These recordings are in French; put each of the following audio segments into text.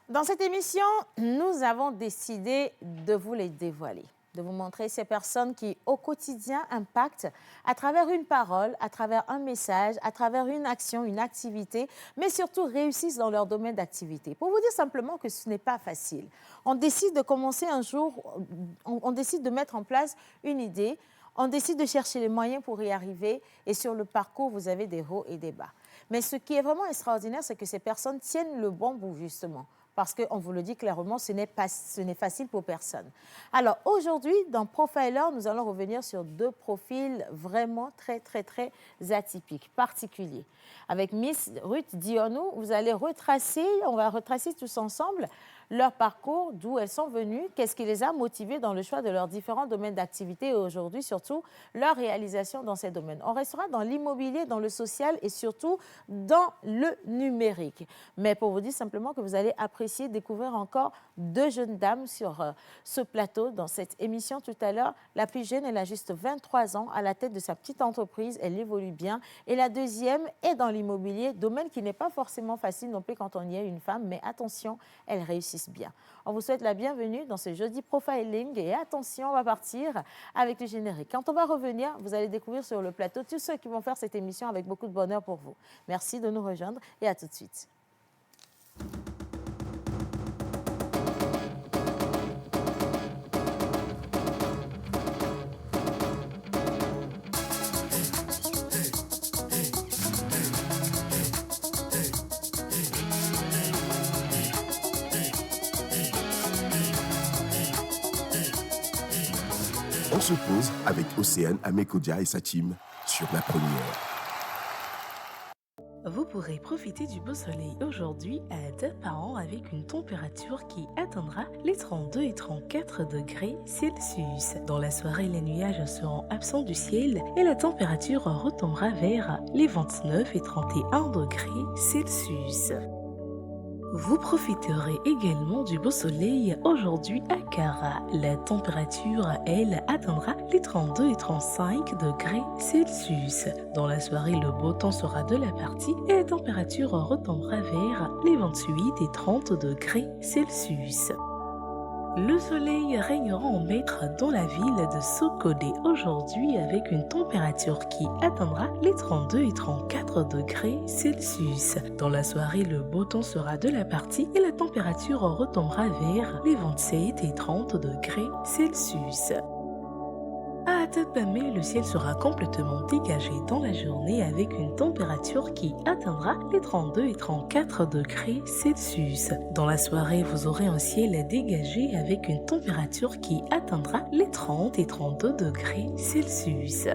Dans cette émission, nous avons décidé de vous les dévoiler, de vous montrer ces personnes qui, au quotidien, impactent à travers une parole, à travers un message, à travers une action, une activité, mais surtout réussissent dans leur domaine d'activité. Pour vous dire simplement que ce n'est pas facile. On décide de commencer un jour, on décide de mettre en place une idée, on décide de chercher les moyens pour y arriver et sur le parcours, vous avez des hauts et des bas. Mais ce qui est vraiment extraordinaire, c'est que ces personnes tiennent le bon bout, justement. Parce qu'on vous le dit clairement, ce n'est facile pour personne. Alors aujourd'hui, dans Profiler, nous allons revenir sur deux profils vraiment très atypiques, particuliers. Avec Miss Ruth Dionou, vous allez retracer, on va retracer tous ensemble leur parcours, d'où elles sont venues, qu'est-ce qui les a motivées dans le choix de leurs différents domaines d'activité et aujourd'hui, surtout, leur réalisation dans ces domaines. On restera dans l'immobilier, dans le social et surtout dans le numérique. Mais pour vous dire simplement que vous allez apprécier, découvrir encore deux jeunes dames sur ce plateau dans cette émission tout à l'heure. La plus jeune, elle a juste 23 ans à la tête de sa petite entreprise, elle évolue bien. Et la deuxième est dans l'immobilier, domaine qui n'est pas forcément facile non plus quand on y est une femme, mais attention, elle réussit bien. On vous souhaite la bienvenue dans ce jeudi profiling et attention, on va partir avec le générique. Quand on va revenir, vous allez découvrir sur le plateau tous ceux qui vont faire cette émission avec beaucoup de bonheur pour vous. Merci de nous rejoindre et à tout de suite. On se pose avec Océane Amekodia et sa team sur la première. Vous pourrez profiter du beau soleil aujourd'hui à Daparan avec une température qui atteindra les 32 et 34 degrés Celsius. Dans la soirée, les nuages seront absents du ciel et la température retombera vers les 29 et 31 degrés Celsius. Vous profiterez également du beau soleil aujourd'hui à Kara. La température, elle, atteindra les 32 et 35 degrés Celsius. Dans la soirée, le beau temps sera de la partie et la température retombera vers les 28 et 30 degrés Celsius. Le soleil régnera en maître dans la ville de Sokodé aujourd'hui avec une température qui atteindra les 32 et 34 degrés Celsius. Dans la soirée, le beau temps sera de la partie et la température retombera vers les 27 et 30 degrés Celsius. À Atapamé, le ciel sera complètement dégagé dans la journée avec une température qui atteindra les 32 et 34 degrés Celsius. Dans la soirée, vous aurez un ciel dégagé avec une température qui atteindra les 30 et 32 degrés Celsius.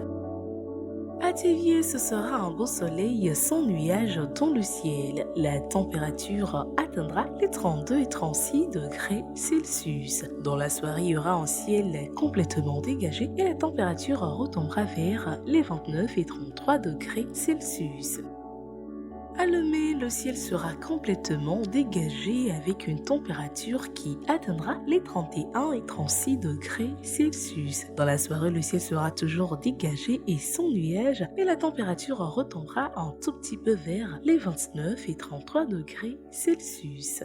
À Théviers, ce sera un beau soleil sans nuages dans le ciel. La température atteindra les 32 et 36 degrés Celsius. Dans la soirée, il y aura un ciel complètement dégagé et la température retombera vers les 29 et 33 degrés Celsius. À Lemay, le ciel sera complètement dégagé avec une température qui atteindra les 31 et 36 degrés Celsius. Dans la soirée, le ciel sera toujours dégagé et sans nuages, mais la température retombera un tout petit peu vers les 29 et 33 degrés Celsius.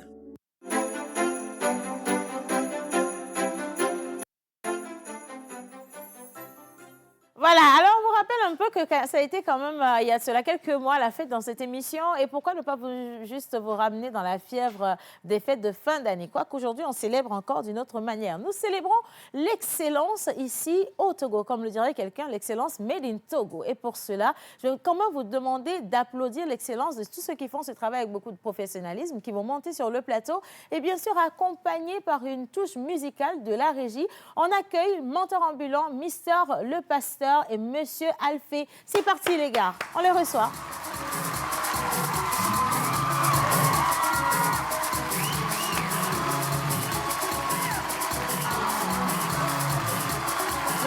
Voilà, alors on vous rappelle un peu que ça a été quand même, il y a cela quelques mois, la fête dans cette émission. Et pourquoi ne pas juste vous ramener dans la fièvre des fêtes de fin d'année? Quoiqu'aujourd'hui, on célèbre encore d'une autre manière. Nous célébrons l'excellence ici au Togo, comme le dirait quelqu'un, l'excellence made in Togo. Et pour cela, je vais quand même vous demander d'applaudir l'excellence de tous ceux qui font ce travail avec beaucoup de professionnalisme, qui vont monter sur le plateau. Et bien sûr, accompagnés par une touche musicale de la régie, on accueille menteur ambulant, Mister le Pasteur et Monsieur Alphée. C'est parti les gars, on les reçoit.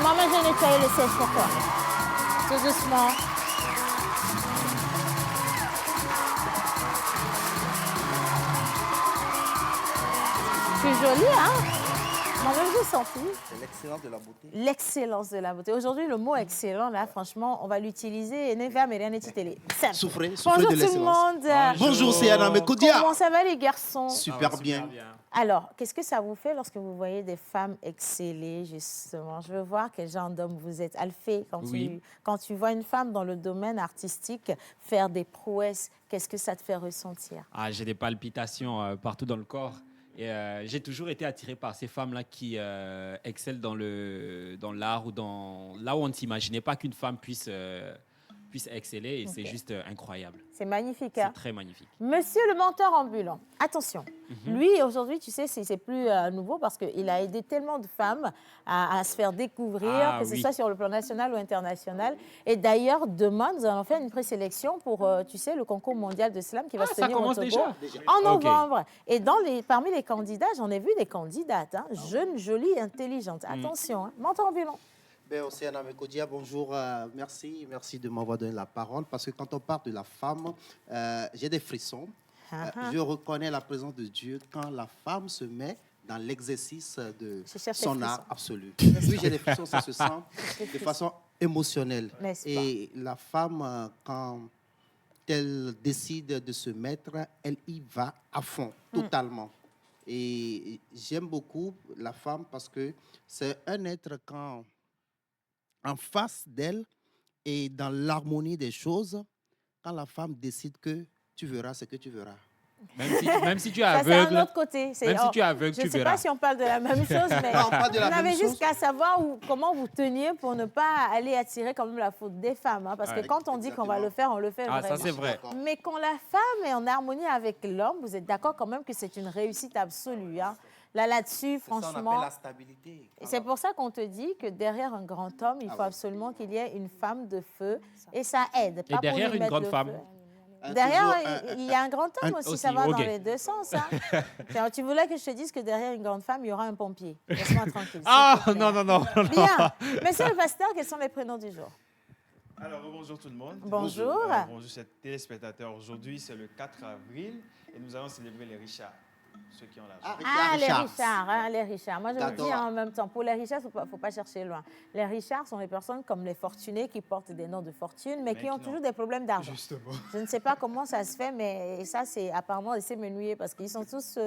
Maman, je vais nettoyer les sièges pour toi. Tout doucement. C'est joli, hein? Moi-même, j'ai senti C'est l'excellence de la beauté. l'excellence de la beauté. Aujourd'hui, le mot excellent, là, franchement, on va l'utiliser. Neva, mais rien n'est télé. Simple. Souffrez Bonjour de tout le l'excellence. monde. Bonjour, c'est Anna Mekodia. Comment ça va, les garçons? Super bien. Alors, qu'est-ce que ça vous fait lorsque vous voyez des femmes exceller, justement? Je veux voir quel genre d'homme vous êtes. Alphée, quand tu vois une femme dans le domaine artistique faire des prouesses, qu'est-ce que ça te fait ressentir? Ah, j'ai des palpitations partout dans le corps. Et j'ai toujours été attiré par ces femmes-là qui excellent dans l'art ou là où on ne s'imaginait pas qu'une femme puisse exceller. Et c'est juste incroyable. C'est magnifique, C'est hein? très magnifique. Monsieur le menteur ambulant, attention. Lui, aujourd'hui, tu sais, c'est plus nouveau parce qu'il a aidé tellement de femmes à se faire découvrir, que ce soit sur le plan national ou international. Et d'ailleurs, demain, nous allons faire une présélection pour, tu sais, le concours mondial de slam qui va se tenir au Togo en novembre. Et parmi les candidats, j'en ai vu des candidates, hein, jeunes, jolies, intelligentes. Attention, hein, menteur ambulant. Océane Mekodia, bonjour, merci de m'avoir donné la parole parce que quand on parle de la femme, j'ai des frissons. Je reconnais la présence de Dieu quand la femme se met dans l'exercice de son art absolu. Oui, j'ai des frissons, ça se sent de façon émotionnelle. Et la femme, quand elle décide de se mettre, elle y va à fond, totalement. Et j'aime beaucoup la femme parce que c'est un être quand en face d'elle et dans l'harmonie des choses, quand la femme décide que tu verras ce que tu verras. Même si tu es Ça, aveugle, c'est un autre côté. même si tu es aveugle, je tu ne sais verras. pas si on parle de la même chose, mais Non, pas de la on même avait chose. juste qu'à savoir comment vous teniez pour ne pas aller attirer quand même la faute des femmes. Hein, parce que quand on dit qu'on va le faire, on le fait Ah, vraiment. ça c'est vrai. Mais quand la femme est en harmonie avec l'homme, vous êtes d'accord quand même que c'est une réussite absolue. Hein. Là-dessus, Ça, on franchement, appelle la stabilité. et c'est pour ça qu'on te dit que derrière un grand homme, il faut absolument qu'il y ait une femme de feu. Et ça aide. Et derrière une grande femme. Derrière, il y a un grand homme aussi, ça va ok. dans les deux sens. Hein. Tiens, tu voulais que je te dise que derrière une grande femme, il y aura un pompier. Laisse-moi tranquille. Ah, s'il te plaît. non. Bien. Monsieur le pasteur, quels sont les prénoms du jour? Alors, bonjour tout le monde. Bonjour. Bonjour, chers téléspectateurs. Aujourd'hui, c'est le 4 avril et nous allons célébrer les Richards, ceux qui ont l'argent. Les Richards. Moi, je vous dis en même temps, pour les Richards, il ne faut pas chercher loin. Les Richards sont les personnes comme les fortunés qui portent des noms de fortune, mais qui ont toujours des problèmes d'argent. Justement. Je ne sais pas comment ça se fait, mais ça, c'est apparemment des séménouillés parce qu'ils sont tous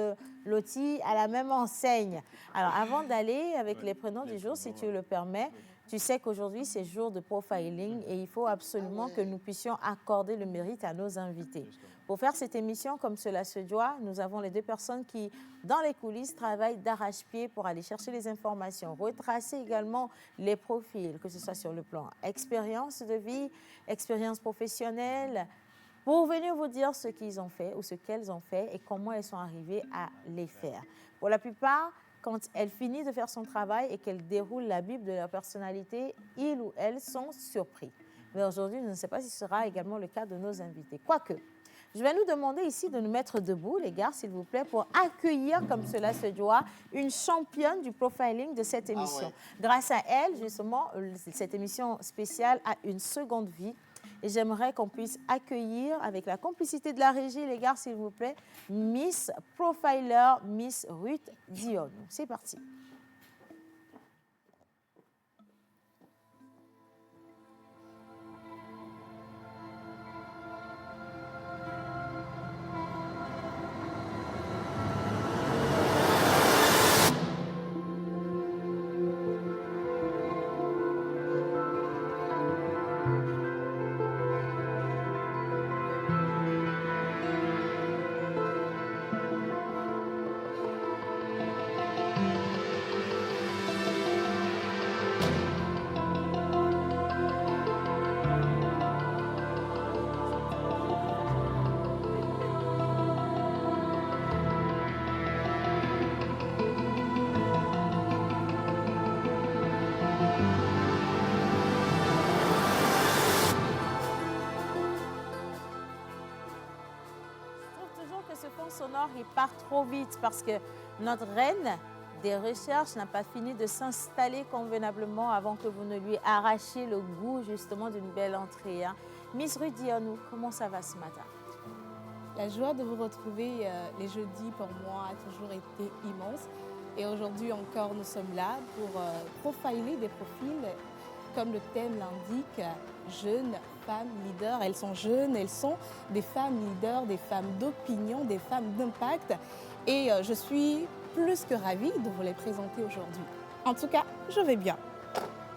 lotis à la même enseigne. Alors, avant d'aller avec les prénoms du jour, si tu le permets, tu sais qu'aujourd'hui, c'est jour de profiling et il faut absolument que nous puissions accorder le mérite à nos invités. Pour faire cette émission comme cela se doit, nous avons les deux personnes qui, dans les coulisses, travaillent d'arrache-pied pour aller chercher les informations, retracer également les profils, que ce soit sur le plan expérience de vie, expérience professionnelle, pour venir vous dire ce qu'ils ont fait ou ce qu'elles ont fait et comment elles sont arrivées à les faire. Pour la plupart, quand elles finissent de faire son travail et qu'elles déroulent la Bible de leur personnalité, ils ou elles sont surpris. Mais aujourd'hui, je ne sais pas si ce sera également le cas de nos invités. Quoique, je vais nous demander ici de nous mettre debout, les gars, s'il vous plaît, pour accueillir, comme cela se doit, une championne du profiling de cette émission. Grâce à elle, justement, cette émission spéciale a une seconde vie. Et j'aimerais qu'on puisse accueillir, avec la complicité de la régie, les gars, s'il vous plaît, Miss Profiler, Miss Ruth Dion. C'est parti. Sonore, il part trop vite parce que notre reine des recherches n'a pas fini de s'installer convenablement avant que vous ne lui arrachiez le goût justement d'une belle entrée. Hein. Miss Ruth Dion, comment ça va ce matin? La joie de vous retrouver les jeudis pour moi a toujours été immense. Et aujourd'hui encore, nous sommes là pour profiler des profils, comme le thème l'indique, jeunes femmes leaders. Elles sont jeunes, elles sont des femmes leaders, des femmes d'opinion, des femmes d'impact. Et je suis plus que ravie de vous les présenter aujourd'hui. En tout cas, je vais bien.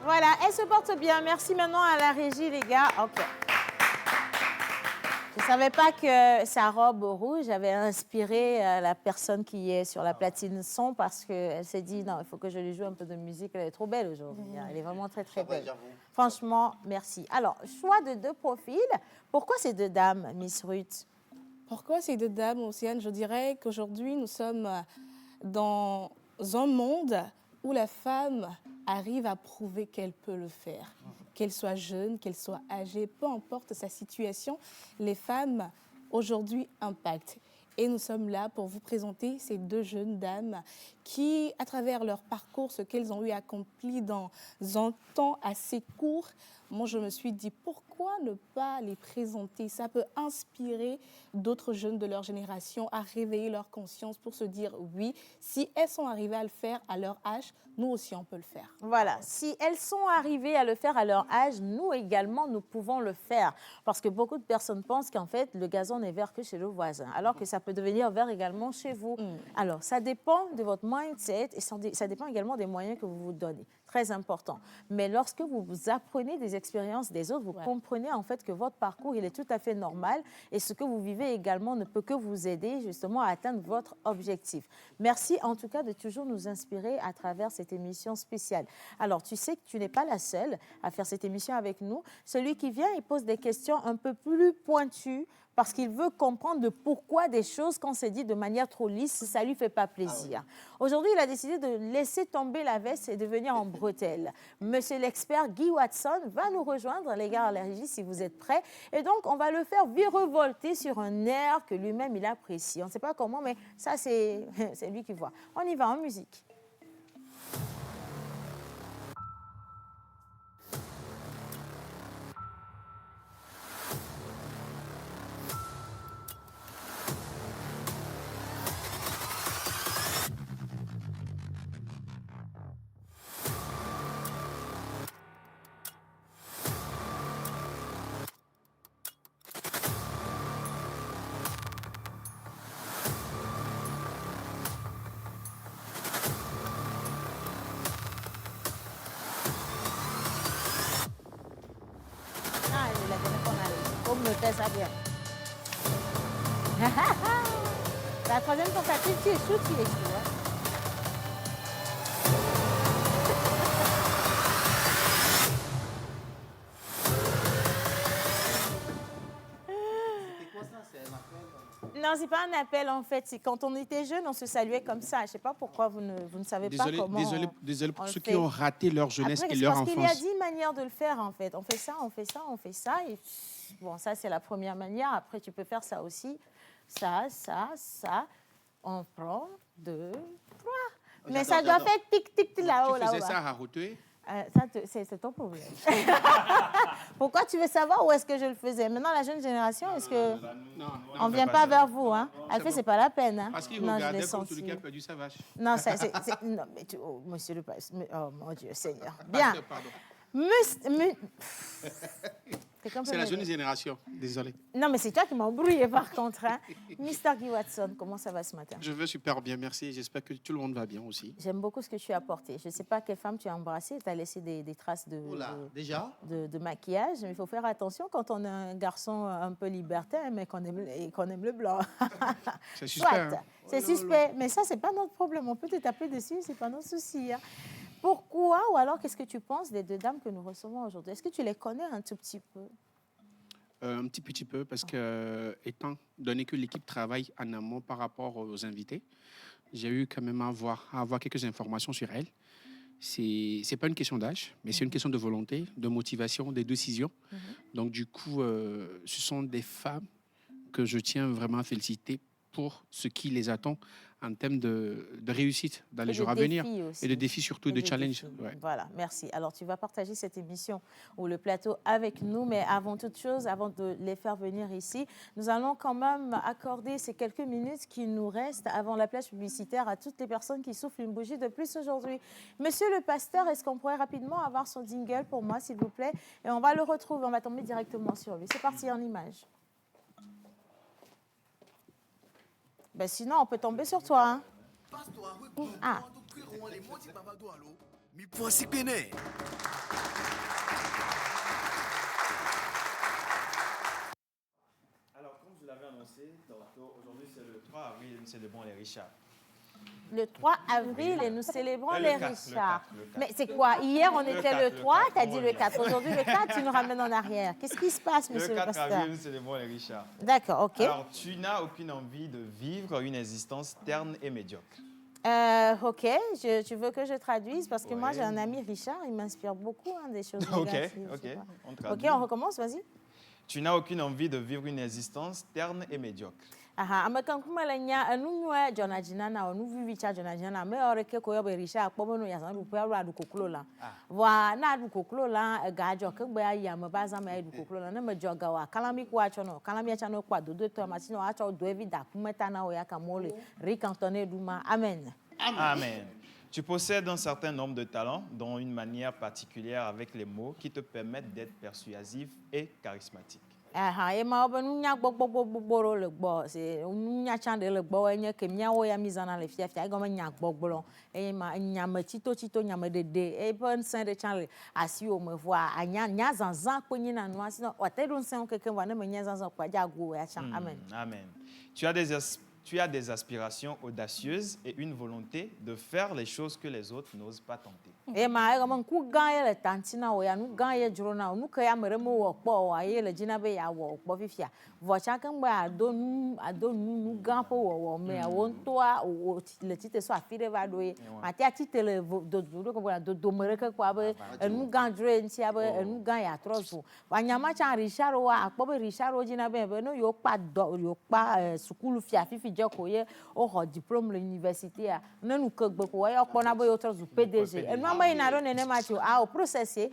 Voilà, elle se porte bien. Merci maintenant à la régie, les gars. OK. Je ne savais pas que sa robe rouge avait inspiré la personne qui est sur la platine son parce qu'elle s'est dit, non, il faut que je lui joue un peu de musique. Elle est trop belle aujourd'hui. Elle est vraiment très, très belle. Franchement, merci. Alors, choix de 2 profils. Pourquoi ces 2 dames, Miss Ruth? Pourquoi ces 2 dames, Océane? Je dirais qu'aujourd'hui, nous sommes dans un monde où la femme arrive à prouver qu'elle peut le faire. Qu'elle soit jeune, qu'elle soit âgée, peu importe sa situation, les femmes aujourd'hui impactent. Et nous sommes là pour vous présenter ces 2 jeunes dames qui, à travers leur parcours, ce qu'elles ont eu accompli dans un temps assez court, moi je me suis dit pourquoi ne pas les présenter? Ça peut inspirer d'autres jeunes de leur génération à réveiller leur conscience pour se dire oui, si elles sont arrivées à le faire à leur âge, nous aussi on peut le faire. Voilà, si elles sont arrivées à le faire à leur âge, nous également, nous pouvons le faire. Parce que beaucoup de personnes pensent qu'en fait, le gazon n'est vert que chez le voisin, alors que ça peut devenir vert également chez vous. Alors, ça dépend de votre mindset et ça dépend également des moyens que vous vous donnez. Très important. Mais lorsque vous apprenez des expériences des autres, vous comprenez en fait que votre parcours, il est tout à fait normal et ce que vous vivez également ne peut que vous aider justement à atteindre votre objectif. Merci en tout cas de toujours nous inspirer à travers cette émission spéciale. Alors, tu sais que tu n'es pas la seule à faire cette émission avec nous. Celui qui vient, il pose des questions un peu plus pointues parce qu'il veut comprendre de pourquoi des choses, quand c'est dit de manière trop lisse, ça ne lui fait pas plaisir. Aujourd'hui, il a décidé de laisser tomber la veste et de venir en bretelles. Monsieur l'expert Guy Watson va nous rejoindre, les gars à la régie, si vous êtes prêts. Et donc, on va le faire virevolter sur un air que lui-même, il apprécie. On ne sait pas comment, mais ça, c'est lui qui voit. On y va en musique. Me fait ça bien. La troisième tentative, tu échoues, tu échoues. Hein? C'est quoi ça? C'est un appel? Non, c'est pas un appel en fait. C'est quand on était jeune, on se saluait comme ça. Je ne sais pas pourquoi vous ne savez pas comment. Désolé pour ceux qui ont raté leur jeunesse après, et leur enfance. Parce qu'il y a 10 manières de le faire en fait. On fait ça, on fait ça, on fait ça. Et bon, ça c'est la première manière. Après, tu peux faire ça aussi. Ça. On prend 2, 3. Mais ça doit faire tic-tic là-haut. Tu faisais ça à Hauteuil? C'est ton problème. Pourquoi tu veux savoir où est-ce que je le faisais? Maintenant, la jeune génération, est-ce que on ne vient pas vers vous, hein? Elle fait, c'est pas la peine, hein? Parce qu'il regardait comme celui qui a perdu sa vache. Non, non, mais monsieur le pasteur, oh mon Dieu, Seigneur. Bien. Pardon. C'est la jeune génération, désolé. Non, mais c'est toi qui m'as embrouillé par contre. Hein? Mr. Guy Watson, comment ça va ce matin? Je vais super bien, merci. J'espère que tout le monde va bien aussi. J'aime beaucoup ce que tu as apporté. Je ne sais pas quelle femme tu as embrassée. Tu as laissé des traces de maquillage. Mais il faut faire attention quand on est un garçon un peu libertin, mais qu'on aime le blanc. C'est suspect. Hein? C'est suspect. Mais ça, ce n'est pas notre problème. On peut te taper dessus, ce n'est pas notre souci. Hein? Pourquoi ou alors qu'est-ce que tu penses des 2 dames que nous recevons aujourd'hui? Est-ce que tu les connais un tout petit peu? Un petit peu, parce que, étant donné que l'équipe travaille en amont par rapport aux invités, j'ai eu quand même à avoir quelques informations sur elles. Ce n'est pas une question d'âge, mais c'est une question de volonté, de motivation, de décision. Donc, du coup, ce sont des femmes que je tiens vraiment à féliciter pour ce qui les attend en termes de réussite dans les Et jours de à venir. défis aussi. Et de défis surtout, Et de de challenge. défis. Ouais. Voilà, merci. Alors, tu vas partager cette émission ou le plateau avec nous, mais avant toute chose, avant de les faire venir ici, nous allons quand même accorder ces quelques minutes qui nous restent avant la plage publicitaire à toutes les personnes qui soufflent une bougie de plus aujourd'hui. Monsieur le pasteur, est-ce qu'on pourrait rapidement avoir son jingle pour moi, s'il vous plaît? Et on va le retrouver, on va tomber directement sur lui. C'est parti en image. Ben sinon, on peut tomber sur toi. Hein? Ah. Alors, comme je l'avais annoncé, aujourd'hui c'est le 3 avril, c'est le bon les Richards. Le 3 avril et nous célébrons Le les 4, Richards. le 4. Mais c'est quoi? Hier, on Le était 4, le 3, tu as dit on le revient. 4. Aujourd'hui, le 4, tu nous ramènes en arrière. Qu'est-ce qui se passe, monsieur Le le 4 pasteur? avril, c'est le bon les Richards. D'accord, OK. Alors, tu n'as aucune envie de vivre une existence terne et médiocre. OK, tu veux que je traduise? Parce que moi, Ouais. j'ai un ami Richard, il m'inspire beaucoup des choses Ok, négatives. ok, je sais pas. on OK, traduit. on recommence, vas-y. Tu n'as aucune envie de vivre une existence terne et médiocre. Aha, amekan kuma le nya enu nyua Jona Jinana onu vivi cha Jona Jinana me ore ke ko yobe Richard akpo no ya san du pe ru adu koklo la. Wa na adu koklo la ga jo ke gbe ayi am ba za ma adu koklo la na me jo ga wa kalami ku acho no kalami acha no kwa dodo to ma sino acho do evida kumeta na o ya kamole rikantone duma amen. Amen. Tu possèdes un certain nombre de talents, dont une manière particulière avec les mots qui te permettent d'être persuasif et charismatique. Aha, e ma obenu nya gbogbo le gbo se nya chan de le gbo enye ke mia wo ya mizana le fiafia e go ma nya gbogbo e ma nya ma tito nya ma dede e pon san de chan le asi o me voa anya nya zanzan ko nyi na no asi no o te dun san keke wa na me nya zanzan kwa ja go ya chan amen. Amen. Tu as des aspirations audacieuses et une volonté de faire les choses que les autres n'osent pas tenter. E ma e go man ku gan ye le tantina o ya nu gan ye juro na nu ke ya mere mo wo po wa ye le jina be ya wo po fifia vo chan kan gba adonu gan po wo me ya wo nto a o le tite so afire va do ye ati ati tele do ko bra do mere ke kwa be enu gan dre nti ya be enu gan ya trozo wa nyama chan Richard wa akpo be Richard o jina be no yo pa school fia fifi je ko ye o ho diplôme l'université a nenu ke gbe ko ya okpo na be yo trozo PDG enu ama ina ro nene ma ti o processer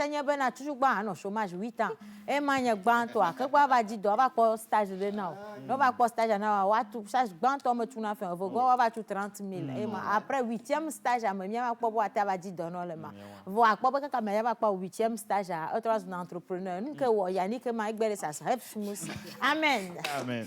nye be na toujours gba no chômage 8 ans e ma nye gba to akegba ba di do ba ko stage de na no ba ko stage na wa tu stage gba to me tu na fe vo go wa tu 30,000 e ma après 8e stage a me mi ma ko bo ata ba di do no le ma vo akpo be ka me ya ba ko 8e stage a autre entrepreneur nke wo ya ni ke ma igbere sa sa amen. Amen.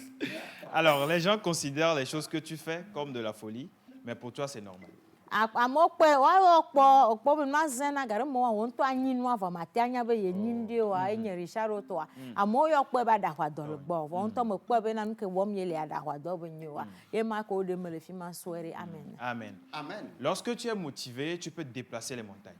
Alors, les gens considèrent les choses que tu fais comme de la folie, mais pour toi, c'est normal. Amokpe wa okpo bi ma zena gare mo won to anyinu ava matanya be ye ninde wa enye Richard to amoyo kpe ba da hwa do gbo won to mo kpe be na nke wo mi le da hwa do be nyiwa e ma ko de me le fi ma soere amen. Amen. Amen. Lorsque tu es motivé, tu peux déplacer les montagnes.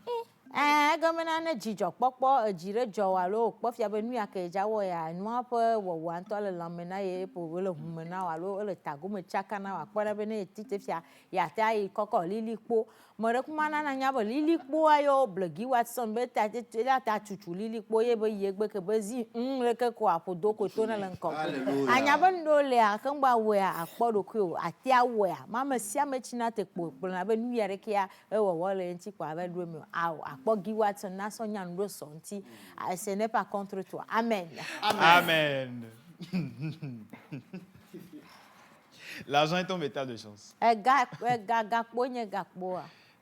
Gomena na jijo kpokpo jire jowa lo kpo fia be nu ya ke jawo ya nu ape wo anto le lamena ye po le humena wa lo le tago me chaka na wa kpora be ne tite fia ya ta yi koko lilikpo more kuma na nya be lilikpo ayo blogi watson be ta ta chuchu lilikpo ye be ye gbe ke be zi le ke ko apodo ko to na le nko anya be ndo le akan gba we akpodo ko atia we mama sia me china te kpo na be nu ya re kia e wo le nti kwa be do mi ce n'est pas contre toi. Amen. Amen. L'argent est ton métal de chance.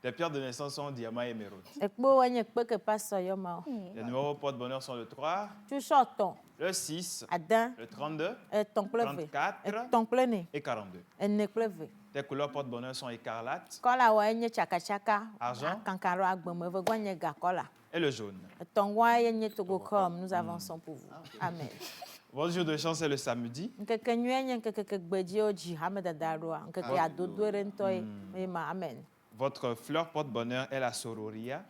Tes pierres de naissance sont diamant et émeraude. Les numéros porte-bonheur sont le 3, le 6, le 32, 34 et 42. Tes couleurs porte-bonheur sont écarlate, argent et le jaune. Nous avançons pour vous. Amen. Votre jour de chance est le samedi. Amen. Votre fleur porte-bonheur est la sororia.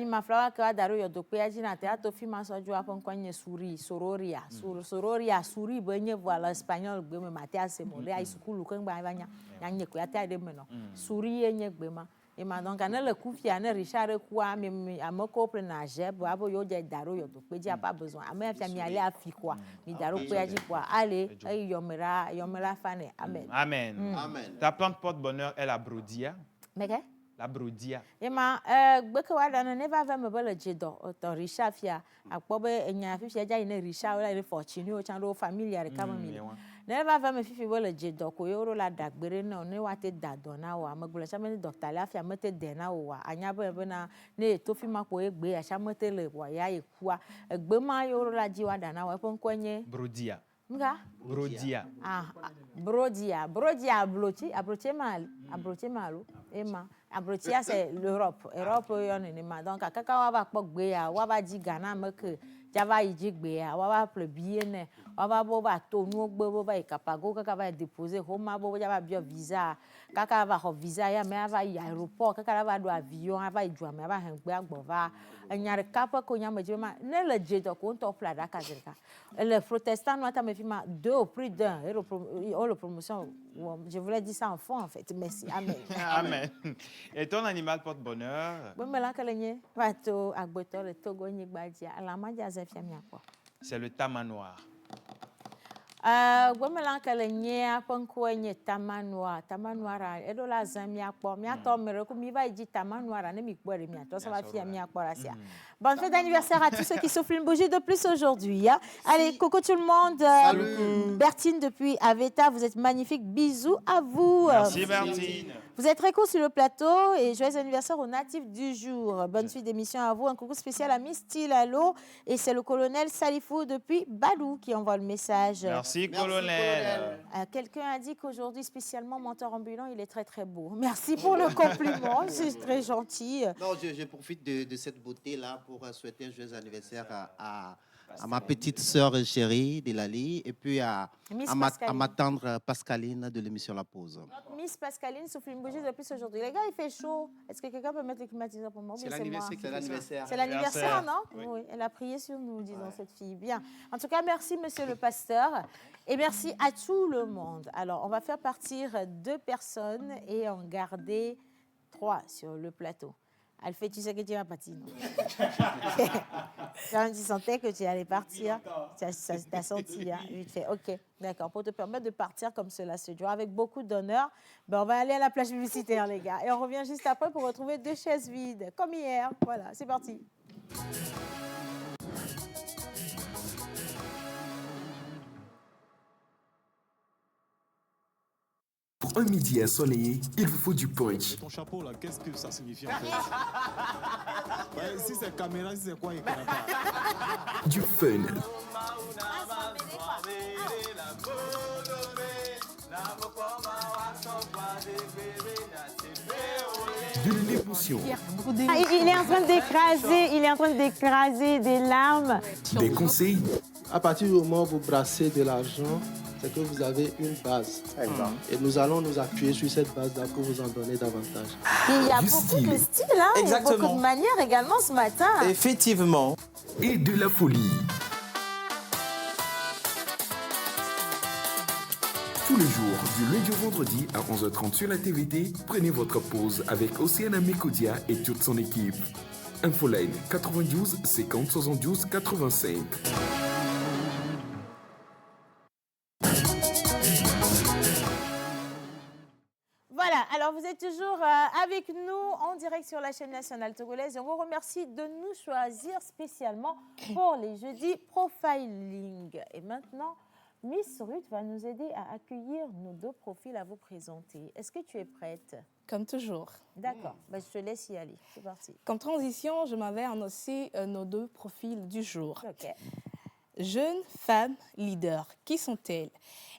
Ima flower que daru yo do pe ajina te ato fi ma so ju apon kwanye sororia suri benye voilà espagnol gbe me mate ase mo le ai sukulu kan gba banya nya nye ko ata de me no suri enye gbe ma Et donc, on a le coup, il y a un Richard quoi, mais à me couper na jeb, abo yo de daro yo to pédia pas besoin. A me fait mi aller à fi quoi, mi daro pédia dit quoi. Allez, yomera fane. Amen. Amen. Amen. Ta plante porte-bonheur est la brodia. Mais qu'est? La brodia. Et ma beka dans ne va me bele jedo ton Richard fia akpobe nya fi fia ja ine Richard la ile fortune o chan do familiar ka mamile. Ne va me fifi bele jedo ko yoro la dagbere na ne wa te dadona wa magula chama ni docteur la fia mete dena wa anya be na ne to fi ma ko egbe ya chama te le wa ya ekua egbe ma yoro la ji wa dana wa pon kwenye brodia. Nga? Brodia. Brodia abrochi malu. Emma. Abrotia c'est l'Europe. Europe yon enema. Donc kaka wa ba pogbe ya, wa ba di Ghana make java ijigbe ya, wa ba plebie ne, wa ba bo ba tonu gbe bo ba ikapago kaka ba déposer homa bo java bio visa. Kaka va ho visa ya me ava aéroport, kaka va do avion, ava idua me ava hengbe agbova. Nyare kapa ko nyama jema ne le jedo ko nto plada kazerka. Le protestant no ta me fima 2 au prix d'un et le promotion. Je voulais dire ça en fond en fait. Merci. Amen. Amen. Et ton animal porte bonheur? C'est le tamanoir. Bonne fête d'anniversaire à tous ceux qui soufflent une bougie de plus aujourd'hui. Hein. Allez, coucou tout le monde. Salut. Bertine depuis Aveta, vous êtes magnifique. Bisous à vous. Merci Bertine. Vous êtes très cool sur le plateau et joyeux anniversaire aux natifs du jour. Bonne suite d'émission à vous. Un coucou spécial à Miss Tilalo et c'est le colonel Salifou depuis Balou qui envoie le message. Merci colonel. Quelqu'un a dit qu'aujourd'hui spécialement menteur ambulant, il est très très beau. Merci pour le compliment, c'est très gentil. Non, je profite de cette beauté-là pour souhaiter un joyeux anniversaire à ma petite sœur chérie Delali et puis à ma tendre Pascaline de l'émission La Pause. Miss Pascaline souffle une bougie de plus aujourd'hui. Les gars, il fait chaud. Est-ce que quelqu'un peut mettre le climatiseur pour moi? C'est l'anniversaire. C'est l'anniversaire, non? Oui. Elle a prié sur nous, disons, cette fille. Bien. En tout cas, merci, monsieur le pasteur. Et merci à tout le monde. Alors, on va faire partir 2 personnes et en garder 3 sur le plateau. Alfie, tu sais que tu vas partir, non? Quand tu sentais que tu allais partir, tu as senti, hein, vite fait. OK, d'accord. Pour te permettre de partir comme cela se doit, avec beaucoup d'honneur, ben on va aller à la plage publicitaire, les gars. Et on revient juste après pour retrouver 2 chaises vides, comme hier. Voilà, c'est parti. Pour un midi ensoleillé, il vous faut du punch. Ton chapeau là, qu'est-ce que ça signifie en fait? Si c'est caméra, si c'est quoi, il connaît pas. Du fun. De l'émotion. Il est en train d'écraser des larmes. Des conseils. À partir du moment où vous brassez de l'argent, c'est que vous avez une base. Et nous allons nous appuyer sur cette base-là pour vous en donner davantage. Il y a beaucoup de style, hein? Il y a beaucoup de manières également ce matin. Effectivement. Et de la folie. Tous les jours, du lundi au vendredi à 11h30 sur la TVT, prenez votre pause avec Océane Amécodia et toute son équipe. Infoline 92 50 72 85. Voilà, alors vous êtes toujours avec nous en direct sur la chaîne nationale togolaise et on vous remercie de nous choisir spécialement pour les jeudis profiling. Et maintenant, Miss Ruth va nous aider à accueillir nos 2 profils à vous présenter. Est-ce que tu es prête? Comme toujours. D'accord, ben, je te laisse y aller. C'est parti. Comme transition, je m'avais annoncé nos 2 profils du jour. Ok. Jeunes femmes leaders, qui sont-elles?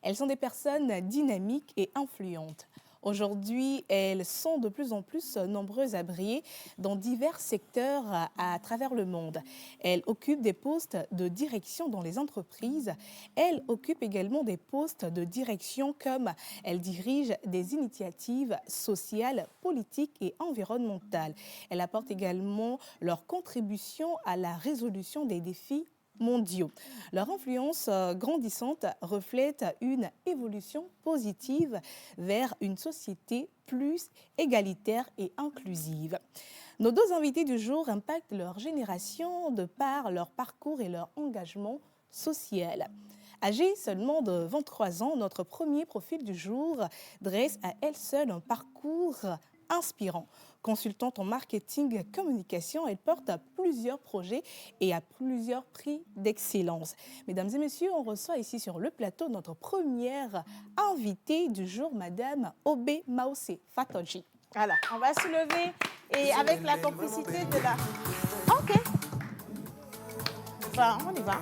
Elles sont des personnes dynamiques et influentes. Aujourd'hui, elles sont de plus en plus nombreuses à briller dans divers secteurs à travers le monde. Elles occupent des postes de direction dans les entreprises. Elles occupent également des postes de direction comme elles dirigent des initiatives sociales, politiques et environnementales. Elles apportent également leur contribution à la résolution des défis mondiaux. Leur influence grandissante reflète une évolution positive vers une société plus égalitaire et inclusive. Nos deux invités du jour impactent leur génération de par leur parcours et leur engagement social. Âgée seulement de 23 ans, notre premier profil du jour dresse à elle seule un parcours inspirant. Consultante en marketing communication, elle porte plusieurs projets et a plusieurs prix d'excellence. Mesdames et messieurs, on reçoit ici sur le plateau notre première invitée du jour, Madame Obé Maosé Fatonji. Voilà, on va se lever et avec la complicité de la... Ok. Enfin, on y va.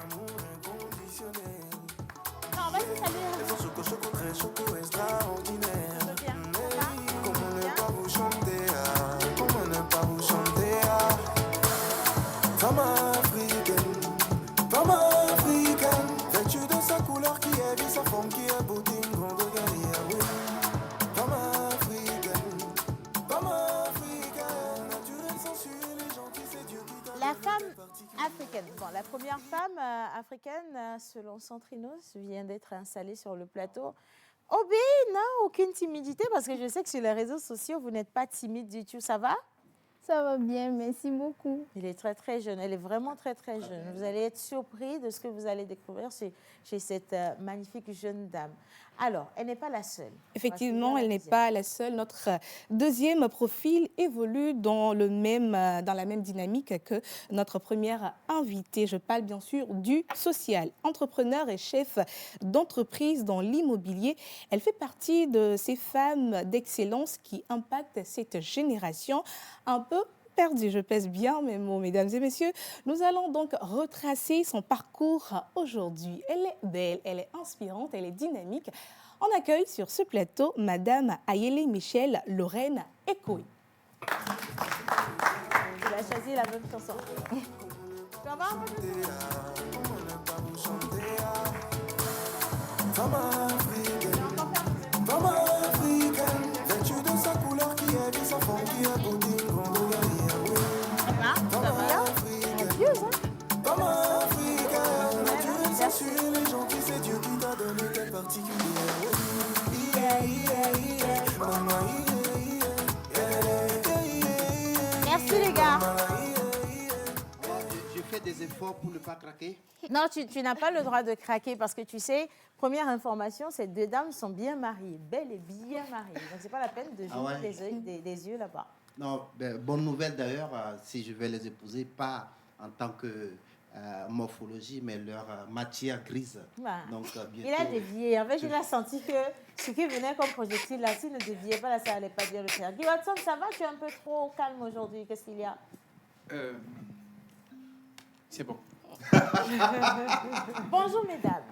Non, vas-y, salut. Femme africaine, vêtue de sa couleur qui est vie, sa forme qui est beauté, une grande guerrière, oui. Femme africaine, naturelle, sensuelle et gentille, c'est Dieu qui t'a... La femme africaine. Bon, la première femme africaine, selon Centrinos, vient d'être installée sur le plateau. Obé, non, aucune timidité, parce que je sais que sur les réseaux sociaux, vous n'êtes pas timide du tout. Ça va? Ça va bien, merci beaucoup. Il est très, très jeune. Elle est vraiment très, très jeune. Vous allez être surpris de ce que vous allez découvrir chez cette magnifique jeune dame. Alors, elle n'est pas la seule. Effectivement, elle n'est pas la seule. Notre deuxième profil évolue dans la même dynamique que notre première invitée. Je parle bien sûr du social. Entrepreneur et chef d'entreprise dans l'immobilier, elle fait partie de ces femmes d'excellence qui impactent cette génération un peu perdue. Je pèse bien mes mots, mesdames et messieurs. Nous allons donc retracer son parcours aujourd'hui. Elle est belle, elle est inspirante, elle est dynamique. On accueille sur ce plateau Madame Ayele Michel Lorraine Ekoui. Il a choisi la même chanson. Comment? Femme africaine, vêtue de sa couleur qui est vie, sa forme qui est beauté, une grande guerrière, oui. Femme africaine, naturelle, sensuelle et gentille, c'est Dieu qui t'a donné tes particulières. Merci les gars. Je fais des efforts pour ne pas craquer. Non, tu n'as pas le droit de craquer parce que tu sais, première information, ces deux dames sont bien mariées, belles et bien mariées. Donc, c'est pas la peine de jouer des yeux là-bas. Non, bonne nouvelle d'ailleurs, si je vais les épouser, pas en tant que morphologie, mais leur matière grise. Bah, donc, il a dévié. En fait, il a senti que ce qui venait comme projectile là, s'il ne déviait pas, là, ça n'allait pas bien le faire. Guy Watson, ça va? Tu es un peu trop calme aujourd'hui. Qu'est-ce qu'il y a? C'est bon. Bonjour, mesdames.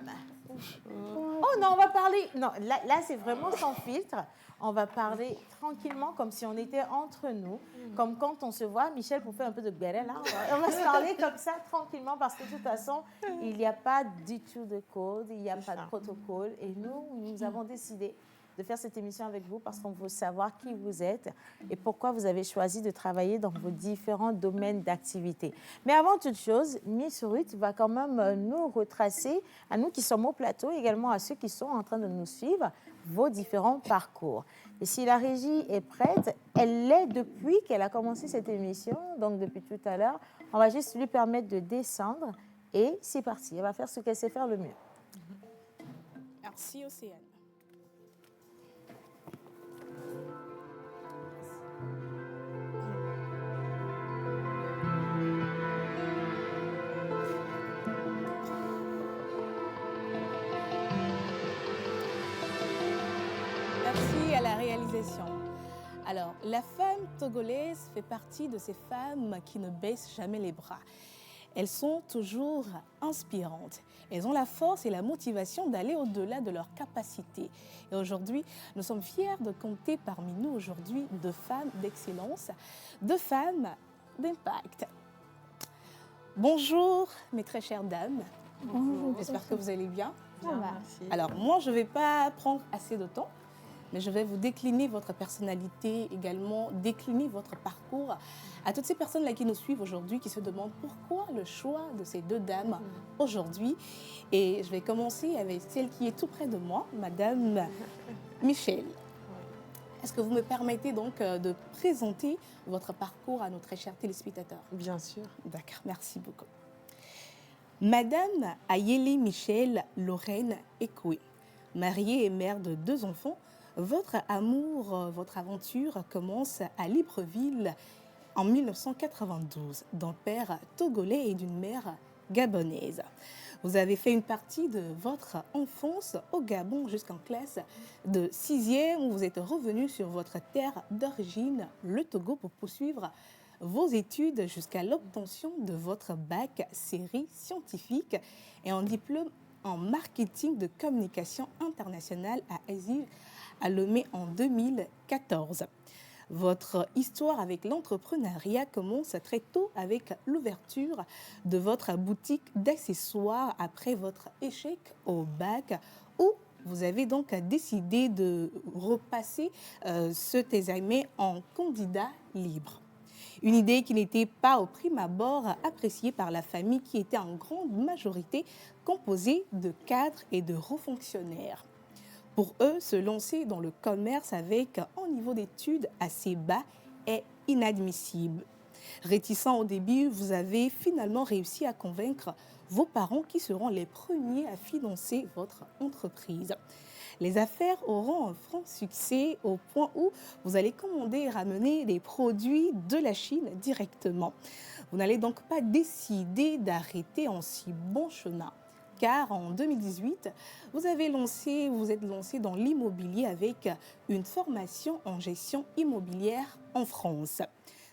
Oh non, on va parler... Non, là c'est vraiment sans filtre. On va parler tranquillement, comme si on était entre nous. Comme quand on se voit, Michel, pour faire un peu de guerre, là, on va se parler comme ça, tranquillement, parce que de toute façon, il n'y a pas du tout de code, il n'y a pas de protocole. Et nous avons décidé de faire cette émission avec vous parce qu'on veut savoir qui vous êtes et pourquoi vous avez choisi de travailler dans vos différents domaines d'activité. Mais avant toute chose, Miss Ruth va quand même nous retracer, à nous qui sommes au plateau, également à ceux qui sont en train de nous suivre, vos différents parcours. Et si la régie est prête, elle l'est depuis qu'elle a commencé cette émission, donc depuis tout à l'heure. On va juste lui permettre de descendre et c'est parti. Elle va faire ce qu'elle sait faire le mieux. Merci, Océane. Merci à la réalisation. Alors, la femme togolaise fait partie de ces femmes qui ne baissent jamais les bras. Elles sont toujours inspirantes. Elles ont la force et la motivation d'aller au-delà de leurs capacités. Et aujourd'hui, nous sommes fiers de compter parmi nous aujourd'hui deux femmes d'excellence, deux femmes d'impact. Bonjour, mes très chères dames. Bonjour. J'espère que vous allez bien. Ça va. Alors, moi, je ne vais pas prendre assez de temps. mais je vais vous décliner votre personnalité, également décliner votre parcours. À toutes ces personnes-là qui nous suivent aujourd'hui, qui se demandent pourquoi le choix de ces deux dames aujourd'hui. Et je vais commencer avec celle qui est tout près de moi, Madame Michel. Est-ce que vous me permettez donc de présenter votre parcours à nos très chers téléspectateurs? Bien sûr. D'accord, merci beaucoup. Madame Ayele Michel Lorraine Ekoué, mariée et mère de 2 enfants, votre amour, votre aventure commence à Libreville en 1992, d'un père togolais et d'une mère gabonaise. Vous avez fait une partie de votre enfance au Gabon jusqu'en classe de 6e où vous êtes revenu sur votre terre d'origine, le Togo, pour poursuivre vos études jusqu'à l'obtention de votre bac série scientifique et un diplôme en marketing de communication internationale à ESIV à Lomé en 2014. Votre histoire avec l'entrepreneuriat commence très tôt avec l'ouverture de votre boutique d'accessoires après votre échec au bac où vous avez donc décidé de repasser cet examen en candidat libre. Une idée qui n'était pas au prime abord appréciée par la famille qui était en grande majorité composée de cadres et de hauts fonctionnaires. Pour eux, se lancer dans le commerce avec un niveau d'études assez bas est inadmissible. Réticent au début, vous avez finalement réussi à convaincre vos parents qui seront les premiers à financer votre entreprise. Les affaires auront un franc succès au point où vous allez commander et ramener des produits de la Chine directement. Vous n'allez donc pas décider d'arrêter en si bon chemin. Car en 2018, vous êtes lancé dans l'immobilier avec une formation en gestion immobilière en France.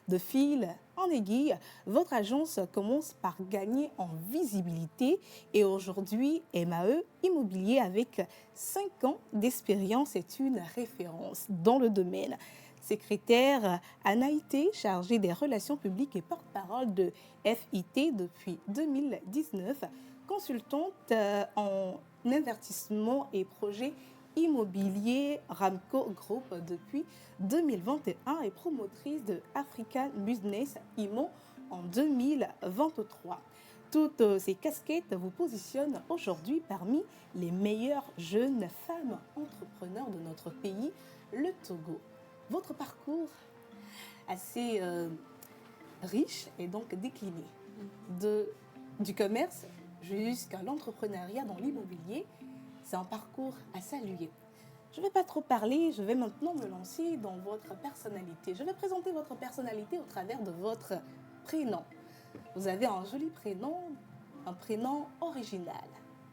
De fil en aiguille, votre agence commence par gagner en visibilité et aujourd'hui, MAE Immobilier, avec 5 ans d'expérience, est une référence dans le domaine. Secrétaire Anaïté, chargée des relations publiques et porte-parole de FIT depuis 2019, consultante en investissement et projets immobiliers Ramco Group depuis 2021 et promotrice de African Business IMO en 2023. Toutes ces casquettes vous positionnent aujourd'hui parmi les meilleures jeunes femmes entrepreneurs de notre pays, le Togo. Votre parcours assez riche est donc décliné du commerce jusqu'à l'entrepreneuriat dans l'immobilier. C'est un parcours à saluer. Je ne vais pas trop parler, je vais maintenant me lancer dans votre personnalité. Je vais présenter votre personnalité au travers de votre prénom. Vous avez un joli prénom, un prénom original,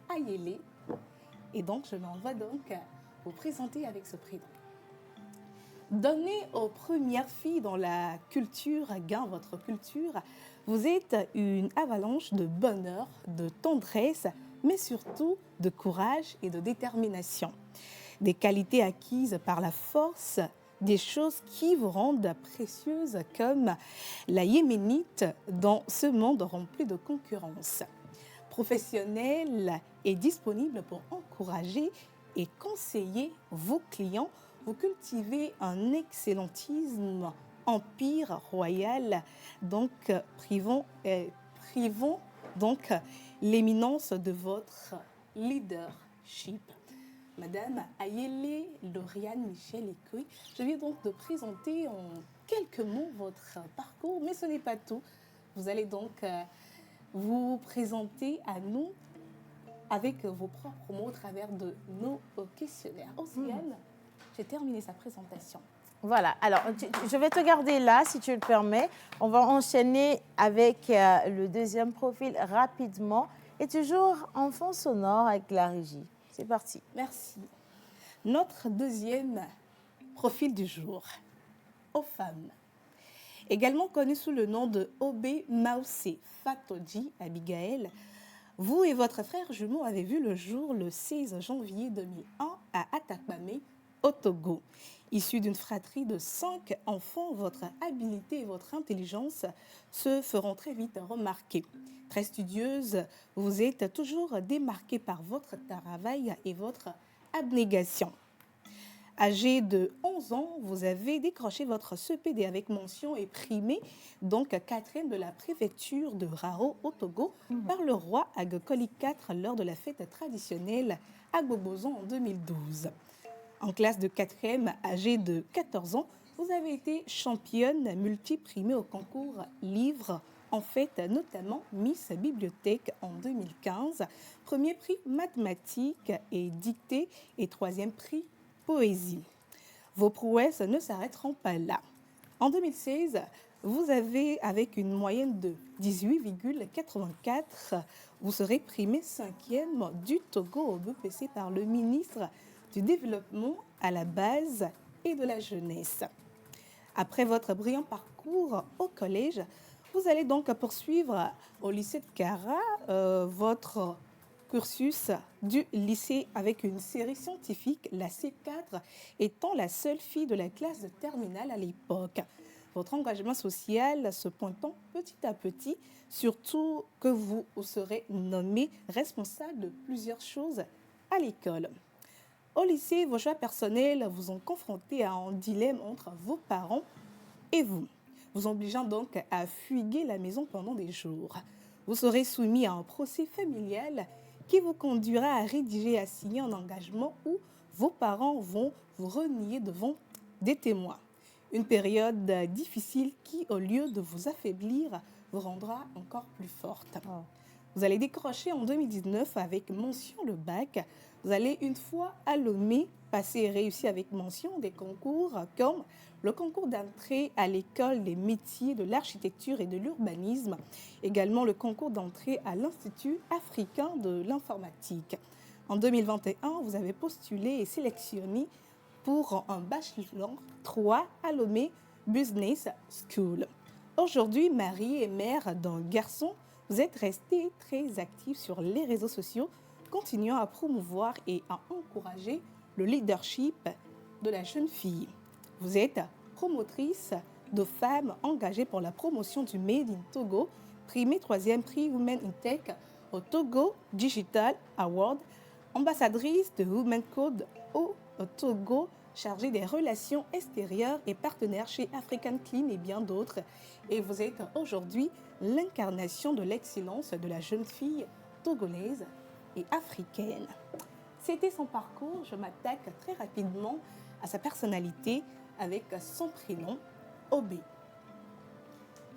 Ayele. Et donc, je m'en vais donc vous présenter avec ce prénom. Donné aux premières filles dans la culture, gain votre culture, vous êtes une avalanche de bonheur, de tendresse, mais surtout de courage et de détermination. Des qualités acquises par la force, des choses qui vous rendent précieuses comme la yéménite dans ce monde rempli de concurrence. Professionnel et disponible pour encourager et conseiller vos clients, vous cultivez un excellentisme empire royal, donc privons donc l'éminence de votre leadership. Madame Ayele Lorraine Michel Ekoué, je viens donc de présenter en quelques mots votre parcours, mais ce n'est pas tout. Vous allez donc vous présenter à nous avec vos propres mots au travers de nos questionnaires. Océane, j'ai terminé sa présentation. Voilà, alors je vais te garder là si tu le permets. On va enchaîner avec le deuxième profil rapidement et toujours en fond sonore avec la régie. C'est parti. Merci. Notre deuxième profil du jour, aux femmes. Également connu sous le nom de Obé Maoussé Fatoji Abigail, vous et votre frère jumeau avez vu le jour le 16 janvier 2001 à Atakpamé, au Togo. Issu d'une fratrie de 5 enfants, votre habileté et votre intelligence se feront très vite remarquer. Très studieuse, vous êtes toujours démarquée par votre travail et votre abnégation. âgé de 11 ans, vous avez décroché votre CPD avec mention et primé, donc 4e de la préfecture de Raro au Togo, par le roi Agekoli IV lors de la fête traditionnelle à Bobozon en 2012. En classe de 4e, âgé de 14 ans, vous avez été championne multi-primée au concours livres, en fait notamment Miss Bibliothèque en 2015, premier prix mathématiques et dictée et 3e prix poésie. Vos prouesses ne s'arrêteront pas là. En 2016, vous avez, avec une moyenne de 18,84, vous serez primé 5e du Togo au BPC par le ministre du Développement à la base et de la jeunesse. Après votre brillant parcours au collège, vous allez donc poursuivre au lycée de Kara votre cursus du lycée avec une série scientifique, la C4, étant la seule fille de la classe de terminale à l'époque. Votre engagement social se pointant petit à petit, surtout que vous serez nommé responsable de plusieurs choses à l'école. Au lycée, vos choix personnels vous ont confronté à un dilemme entre vos parents et vous obligeant donc à fuguer la maison pendant des jours. Vous serez soumis à un procès familial qui vous conduira à rédiger et à signer un engagement où vos parents vont vous renier devant des témoins. Une période difficile qui, au lieu de vous affaiblir, vous rendra encore plus forte. Vous allez décrocher en 2019 avec mention le bac. Vous allez une fois à Lomé passer et réussir avec mention des concours comme le concours d'entrée à l'école des métiers de l'architecture et de l'urbanisme, également le concours d'entrée à l'Institut africain de l'informatique. En 2021, vous avez postulé et sélectionné pour un bachelor 3 à Lomé Business School. Aujourd'hui, mariée et mère d'un garçon, vous êtes resté très actif sur les réseaux sociaux, continuant à promouvoir et à encourager le leadership de la jeune fille. Vous êtes promotrice de femmes engagées pour la promotion du Made in Togo, primée 3e prix Women in Tech au Togo Digital Award, ambassadrice de Women Code au Togo, chargée des relations extérieures et partenaire chez African Clean et bien d'autres. Et vous êtes aujourd'hui l'incarnation de l'excellence de la jeune fille togolaise et africaine. C'était son parcours. Je m'attaque très rapidement à sa personnalité avec son prénom, Obé.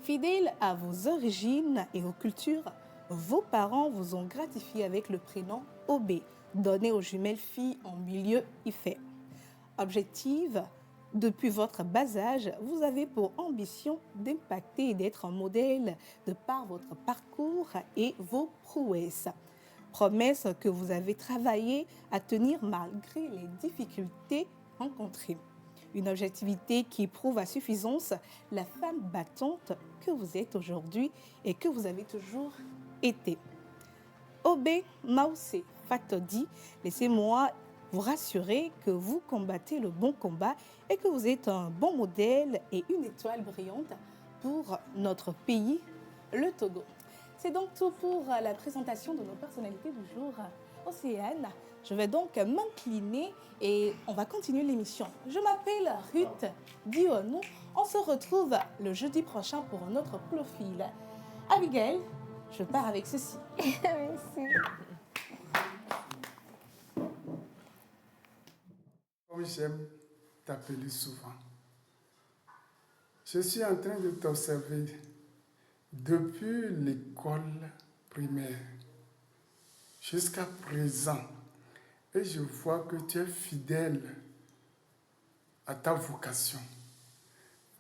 Fidèle à vos origines et aux cultures, vos parents vous ont gratifié avec le prénom Obé, donné aux jumelles filles en milieu Ifè. Objective, depuis votre bas âge, vous avez pour ambition d'impacter et d'être un modèle de par votre parcours et vos prouesses. Promesse que vous avez travaillé à tenir malgré les difficultés rencontrées. Une objectivité qui prouve à suffisance la femme battante que vous êtes aujourd'hui et que vous avez toujours été. Obé Maoussé Fatodi, laissez-moi vous rassurer que vous combattez le bon combat et que vous êtes un bon modèle et une étoile brillante pour notre pays, le Togo. C'est donc tout pour la présentation de nos personnalités du jour. Océane, je vais donc m'incliner et on va continuer l'émission. Je m'appelle Ruth Dionou. On se retrouve le jeudi prochain pour un autre profil. Abigail, je pars avec ceci. Merci. Comme j'aime t'appeler souvent, je suis en train de t'observer depuis l'école primaire jusqu'à présent et je vois que tu es fidèle à ta vocation.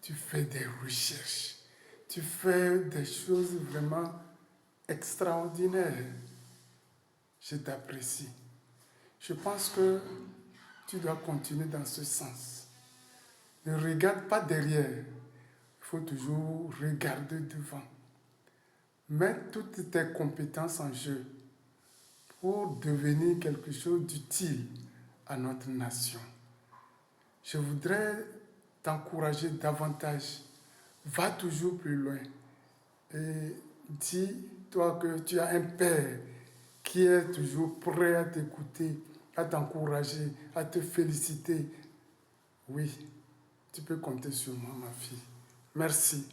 Tu fais des recherches, tu fais des choses vraiment extraordinaires. Je t'apprécie. Je pense que tu dois continuer dans ce sens. Ne regarde pas derrière, il faut toujours regarder devant. Mets toutes tes compétences en jeu pour devenir quelque chose d'utile à notre nation. Je voudrais t'encourager davantage. Va toujours plus loin et dis-toi que tu as un père qui est toujours prêt à t'écouter, à t'encourager, à te féliciter oui, tu peux compter sur moi, ma fille. Merci.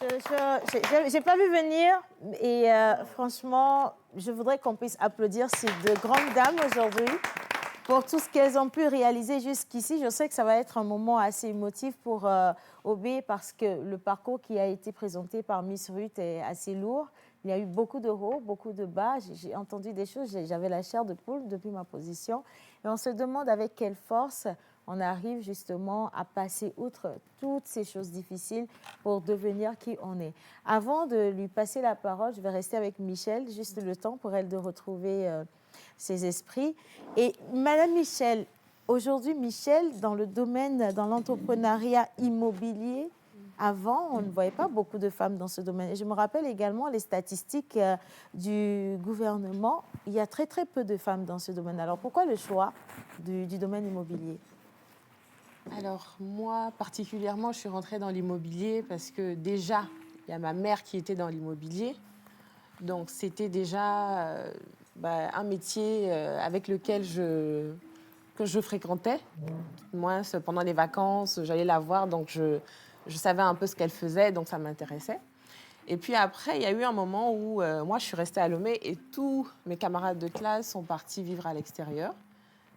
Je n'ai pas vu venir et franchement, je voudrais qu'on puisse applaudir ces deux grandes dames aujourd'hui pour tout ce qu'elles ont pu réaliser jusqu'ici. Je sais que ça va être un moment assez émotif pour Obé parce que le parcours qui a été présenté par Miss Ruth est assez lourd. Il y a eu beaucoup de hauts, beaucoup de bas. J'ai entendu des choses, j'avais la chair de poule depuis ma position. Et on se demande avec quelle force on arrive justement à passer outre toutes ces choses difficiles pour devenir qui on est. Avant de lui passer la parole, je vais rester avec Michel, juste le temps pour elle de retrouver ses esprits. Et Madame Michel, aujourd'hui, Michel, dans le domaine, dans l'entrepreneuriat immobilier, avant, on ne voyait pas beaucoup de femmes dans ce domaine. Et je me rappelle également les statistiques du gouvernement. Il y a très, très peu de femmes dans ce domaine. Alors, pourquoi le choix du domaine immobilier ? Alors, moi, particulièrement, je suis rentrée dans l'immobilier parce que déjà, il y a ma mère qui était dans l'immobilier. Donc, c'était déjà un métier avec lequel que je fréquentais. Moi, pendant les vacances, j'allais la voir, donc je savais un peu ce qu'elle faisait, donc ça m'intéressait. Et puis après, il y a eu un moment où moi, je suis restée à Lomé et tous mes camarades de classe sont partis vivre à l'extérieur.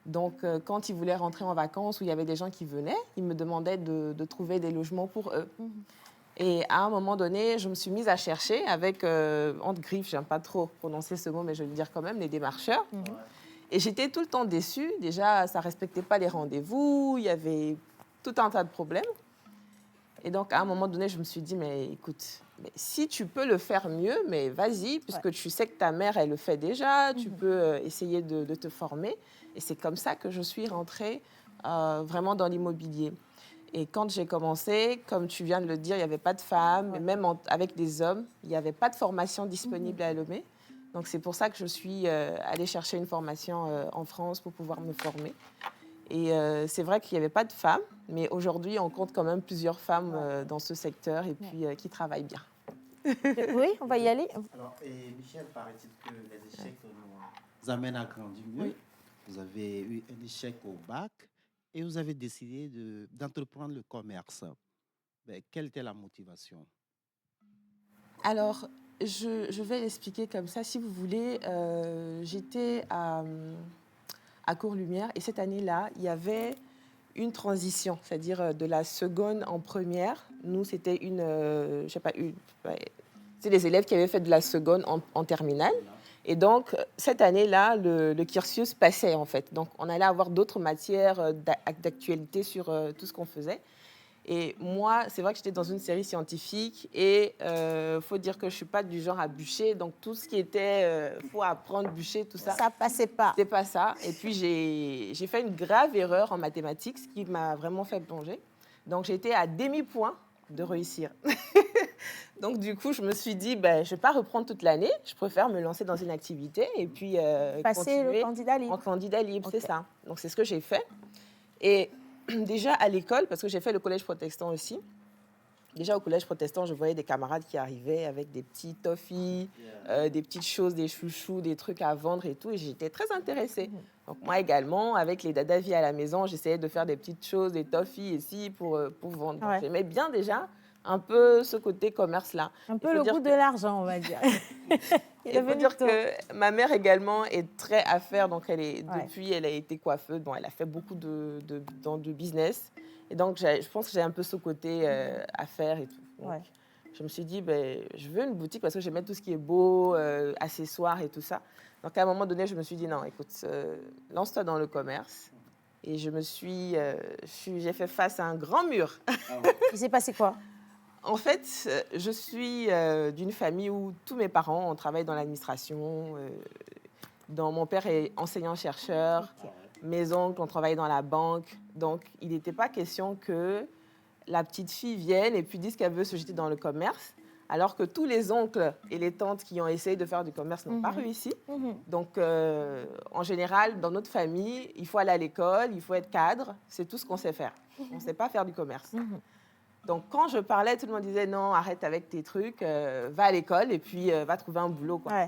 Donc, quand ils voulaient rentrer en vacances, où il y avait des gens qui venaient, ils me demandaient de trouver des logements pour eux. Et à un moment donné, je me suis mise à chercher avec, entre griffes, je n'aime pas trop prononcer ce mot, mais je vais le dire quand même, les démarcheurs. Et j'étais tout le temps déçue. Déjà, ça ne respectait pas les rendez-vous, il y avait tout un tas de problèmes. Et donc, à un moment donné, je me suis dit, mais écoute, si tu peux le faire mieux, mais vas-y, puisque tu sais que ta mère, elle le fait déjà, tu peux essayer de te former. Et c'est comme ça que je suis rentrée vraiment dans l'immobilier. Et quand j'ai commencé, comme tu viens de le dire, il n'y avait pas de femmes, et même avec des hommes, il n'y avait pas de formation disponible à Lomé. Donc, c'est pour ça que je suis allée chercher une formation en France pour pouvoir me former. Et c'est vrai qu'il n'y avait pas de femmes, mais aujourd'hui, on compte quand même plusieurs femmes dans ce secteur et puis qui travaillent bien. Oui, on va y aller. Alors, et Michel, paraît-il que les échecs nous amènent à grandir mieux. Oui. Vous avez eu un échec au bac et vous avez décidé d'entreprendre le commerce. Mais quelle était la motivation? Alors, je vais l'expliquer comme ça. Si vous voulez, j'étais à Cours-Lumière et cette année-là, il y avait une transition, c'est-à-dire de la seconde en première. Nous, c'était c'est les élèves qui avaient fait de la seconde en terminale. Et donc, cette année-là, le cursus passait, en fait. Donc, on allait avoir d'autres matières d'actualité sur tout ce qu'on faisait. Et moi, c'est vrai que j'étais dans une série scientifique et faut dire que je ne suis pas du genre à bûcher. Donc, tout ce qui était faut apprendre, bûcher, tout ça. Ça ne passait pas. C'était pas ça. Et puis, j'ai fait une grave erreur en mathématiques, ce qui m'a vraiment fait plonger. Donc, j'étais à demi-point de réussir. Donc, du coup, je me suis dit, je ne vais pas reprendre toute l'année. Je préfère me lancer dans une activité et puis passer le candidat libre. En candidat libre, Okay. C'est ça. Donc, c'est ce que j'ai fait. Et déjà à l'école, parce que j'ai fait le collège protestant aussi, déjà au collège protestant, je voyais des camarades qui arrivaient avec des petits toffees, des petites choses, des chouchous, des trucs à vendre et tout. Et j'étais très intéressée. Donc, moi également, avec les dadavis à la maison, j'essayais de faire des petites choses, des toffees ici pour vendre. Donc, j'aimais bien déjà un peu ce côté commerce-là. Un peu le goût de l'argent, on va dire. Il faut dire que ma mère également est très affaire, donc depuis elle a été coiffeuse, bon, elle a fait beaucoup de business. Et donc je pense que j'ai un peu ce côté affaire et tout. Donc, je me suis dit, je veux une boutique parce que j'aimais tout ce qui est beau, accessoires et tout ça. Donc à un moment donné, je me suis dit, non, écoute, lance-toi dans le commerce. Et j'ai fait face à un grand mur. Il s'est passé quoi? En fait, je suis d'une famille où tous mes parents travaillent dans l'administration. Mon père est enseignant-chercheur. Mes oncles ont travaillé dans la banque. Donc, il n'était pas question que la petite fille vienne et puis dise qu'elle veut se jeter dans le commerce, alors que tous les oncles et les tantes qui ont essayé de faire du commerce n'ont pas réussi. Donc, en général, dans notre famille, il faut aller à l'école, il faut être cadre. C'est tout ce qu'on sait faire. On ne sait pas faire du commerce. Donc, quand je parlais, tout le monde disait non, arrête avec tes trucs, va à l'école et puis va trouver un boulot, quoi.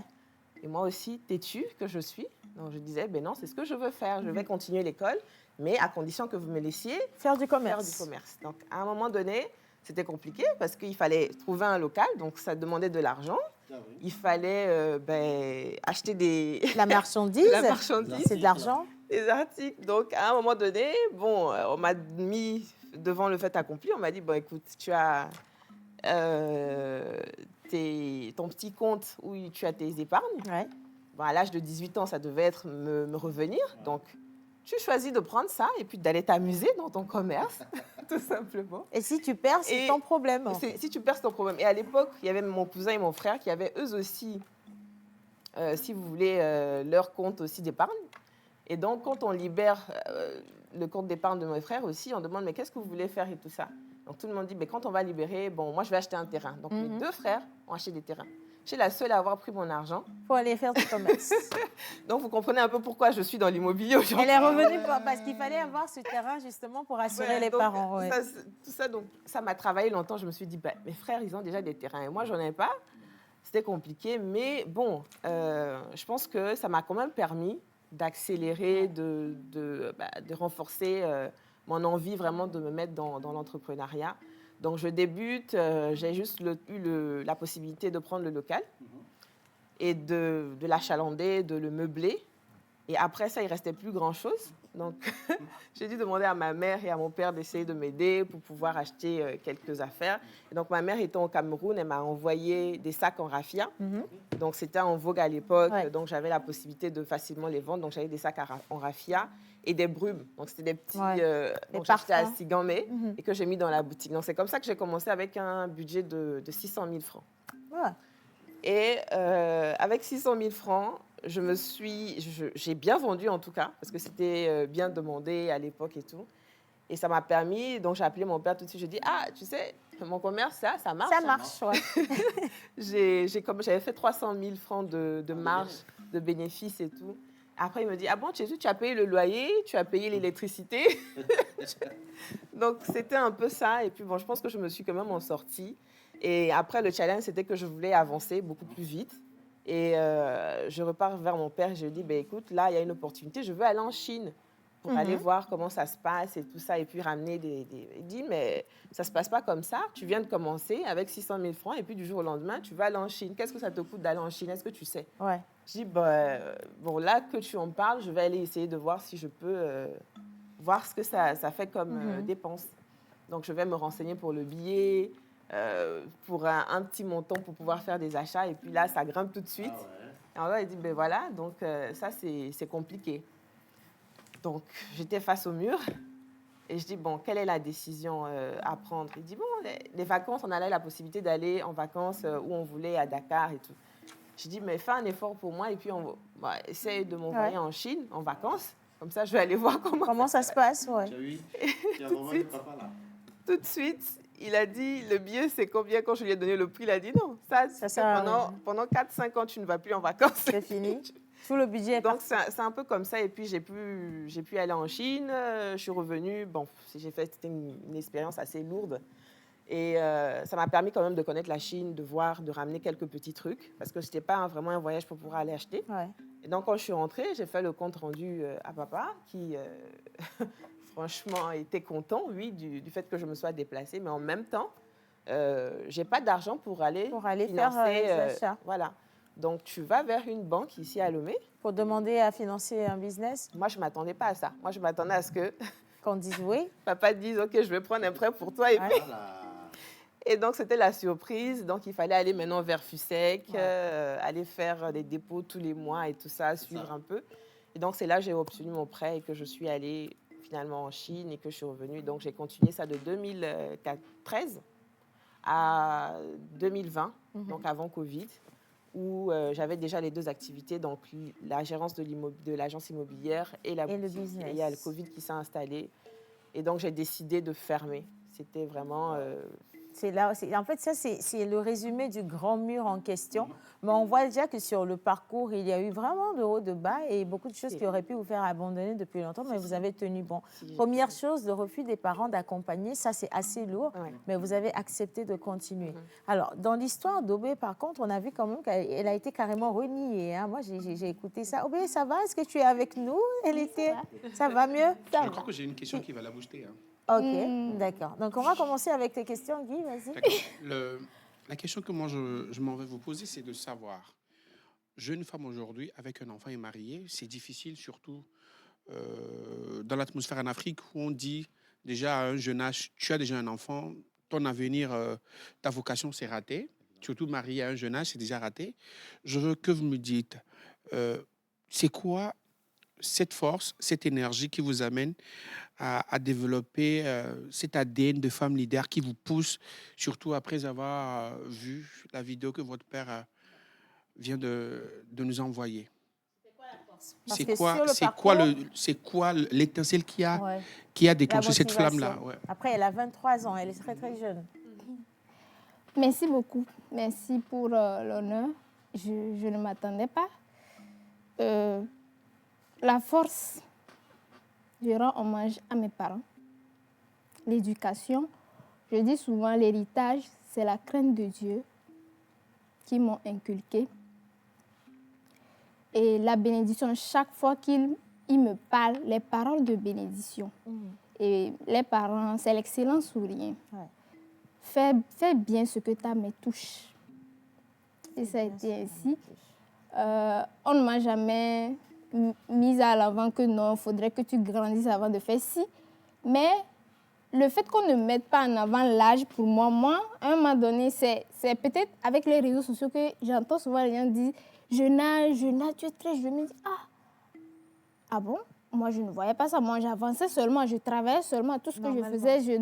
Et moi aussi, têtue que je suis, Donc, je disais, ben non, c'est ce que je veux faire. Je vais continuer l'école, mais à condition que vous me laissiez faire du commerce. Donc, à un moment donné, c'était compliqué parce qu'il fallait trouver un local, donc ça demandait de l'argent. Il fallait acheter la marchandise. La marchandise. C'est de l'argent. Des articles. Donc, à un moment donné, bon, on m'a mis devant le fait accompli. On m'a dit, bon, écoute, tu as ton petit compte où tu as tes épargnes. Ouais. Bon, à l'âge de 18 ans, ça devait être me revenir. Donc, tu choisis de prendre ça et puis d'aller t'amuser dans ton commerce, tout simplement. Et si tu perds, c'est ton problème. Si tu perds, c'est ton problème. Et à l'époque, il y avait mon cousin et mon frère qui avaient eux aussi, si vous voulez, leur compte aussi d'épargne. Et donc, quand on libère le compte d'épargne de mes frères aussi, on demande, mais qu'est-ce que vous voulez faire et tout ça? Donc, tout le monde dit, mais quand on va libérer, bon, moi, je vais acheter un terrain. Donc, mes deux frères ont acheté des terrains. Je suis la seule à avoir pris mon argent. Pour aller faire du commerce. Donc, vous comprenez un peu pourquoi je suis dans l'immobilier aujourd'hui. Elle est revenue parce qu'il fallait avoir ce terrain, justement, pour assurer les parents. Ouais. Tout ça, donc, ça m'a travaillé longtemps. Je me suis dit, mes frères, ils ont déjà des terrains. Et moi, je n'en ai pas. C'était compliqué. Mais bon, je pense que ça m'a quand même permis d'accélérer, de renforcer mon envie vraiment de me mettre dans l'entrepreneuriat. Donc, je débute, j'ai juste eu la possibilité de prendre le local et de l'achalander, de le meubler. Et après ça, il ne restait plus grand-chose. Donc, j'ai dû demander à ma mère et à mon père d'essayer de m'aider pour pouvoir acheter quelques affaires. Et donc, ma mère étant au Cameroun, elle m'a envoyé des sacs en raffia. Donc, c'était en vogue à l'époque. Ouais. Donc, j'avais la possibilité de facilement les vendre. Donc, j'avais des sacs en raffia et des brumes. Donc, c'était des petits... donc, j'achetais à Sigamé et que j'ai mis dans la boutique. Donc, c'est comme ça que j'ai commencé avec un budget de 600 000 francs. Ouais. Et avec 600 000 francs, j'ai bien vendu en tout cas, parce que c'était bien demandé à l'époque et tout. Et ça m'a permis, donc j'ai appelé mon père tout de suite, je dis, tu sais, mon commerce, ça marche. Ça marche, ouais. J'avais fait 300 000 francs de marge, de bénéfices et tout. Après, il me dit, bon, tu as payé le loyer, tu as payé l'électricité. Donc, c'était un peu ça. Et puis, bon, je pense que je me suis quand même en sortie. Et après, le challenge, c'était que je voulais avancer beaucoup plus vite. Et je repars vers mon père et je lui dis, écoute, là, il y a une opportunité, je veux aller en Chine pour aller voir comment ça se passe et tout ça, et puis ramener Il dit, mais ça ne se passe pas comme ça, tu viens de commencer avec 600 000 francs, et puis du jour au lendemain, tu vas aller en Chine. Qu'est-ce que ça te coûte d'aller en Chine? Est-ce que tu sais? Ouais. Je dis, bon, là que tu en parles, je vais aller essayer de voir si je peux voir ce que ça fait comme dépense. Donc, je vais me renseigner pour le billet, pour un petit montant pour pouvoir faire des achats. Et puis là, ça grimpe tout de suite. Alors là, il dit, voilà, donc ça, c'est compliqué. Donc, j'étais face au mur. Et je dis, bon, quelle est la décision à prendre? Il dit, bon, les vacances, on avait la possibilité d'aller en vacances où on voulait, à Dakar et tout. Je dis, mais fais un effort pour moi et puis essaye de m'envoyer en Chine, en vacances. Comme ça, je vais aller voir comment ça se passe. Ouais. Tout de suite, il a dit, le billet, c'est combien? Quand je lui ai donné le prix, il a dit, non, ça pendant 4-5 ans, tu ne vas plus en vacances. C'est fini. Tout le budget. Donc, c'est un peu comme ça. Et puis, j'ai pu aller en Chine. Je suis revenue. Bon, c'était une expérience assez lourde. Et ça m'a permis quand même de connaître la Chine, de ramener quelques petits trucs. Parce que ce n'était pas vraiment un voyage pour pouvoir aller acheter. Ouais. Et donc, quand je suis rentrée, j'ai fait le compte rendu à papa, qui, franchement, était content, oui, du fait que je me sois déplacée. Mais en même temps, je n'ai pas d'argent pour aller financer, faire les achats. Voilà. Donc, tu vas vers une banque ici à Lomé. Pour demander à financer un business? Moi, je ne m'attendais pas à ça. Moi, je m'attendais à ce que... Qu'on dise oui. Papa dise, OK, je vais prendre un prêt pour toi. Et, puis... et donc, c'était la surprise. Donc, il fallait aller maintenant vers FUSEC, aller faire des dépôts tous les mois et tout ça, suivre un peu. Et donc, c'est là que j'ai obtenu mon prêt et que je suis allée finalement en Chine et que je suis revenue. Donc, j'ai continué ça de 2013 à 2020, donc avant Covid, où j'avais déjà les deux activités, donc la gérance de l'agence immobilière et la boutique. Le business. Et il y a le Covid qui s'est installé. Et donc, j'ai décidé de fermer. C'était vraiment C'est là aussi. En fait, ça, c'est le résumé du grand mur en question. Mais on voit déjà que sur le parcours, il y a eu vraiment de haut, de bas et beaucoup de choses qui auraient pu vous faire abandonner depuis longtemps, mais vous avez tenu bon. Première chose, le refus des parents d'accompagner, ça, c'est assez lourd, mais vous avez accepté de continuer. Alors, dans l'histoire d'Obé, par contre, on a vu quand même qu'elle a été carrément reniée. Hein. Moi, j'ai écouté ça. Obé, ça va? Est-ce que tu es avec nous? Ça va mieux? Je crois que j'ai une question qui va la booster. Hein. Ok, d'accord. Donc, on va commencer avec tes questions, Guy, vas-y. La question que moi, je m'en vais vous poser, c'est de savoir, jeune femme aujourd'hui, avec un enfant et mariée, c'est difficile, surtout dans l'atmosphère en Afrique, où on dit déjà à un jeune âge, tu as déjà un enfant, ton avenir, ta vocation, c'est raté. Surtout mariée à un jeune âge, c'est déjà raté. Je veux que vous me dites, c'est quoi cette force, cette énergie qui vous amène à développer cet ADN de femme leader qui vous pousse, surtout après avoir vu la vidéo que votre père vient de nous envoyer. C'est quoi l'étincelle qui a déclenché cette flamme-là? Après, elle a 23 ans, elle est très très jeune. Merci beaucoup. Merci pour l'honneur. Je ne m'attendais pas. La force, je rends hommage à mes parents. L'éducation, je dis souvent l'héritage, c'est la crainte de Dieu qui m'ont inculqué. Et la bénédiction, chaque fois qu'il me parle, les paroles de bénédiction. Et les parents, c'est l'excellence ou rien. Fais bien ce que ta main touche. Et ça a été ainsi. On ne m'a jamais mise à l'avant que non, il faudrait que tu grandisses avant de faire ci. Mais le fait qu'on ne mette pas en avant l'âge, pour moi, à un moment donné, c'est peut-être avec les réseaux sociaux que j'entends souvent les gens dire « jeune âge, tu es très jeune ». Je me dis « Ah bon ?» Moi, je ne voyais pas ça. Moi, j'avançais seulement, je travaillais seulement. Tout ce que je faisais, je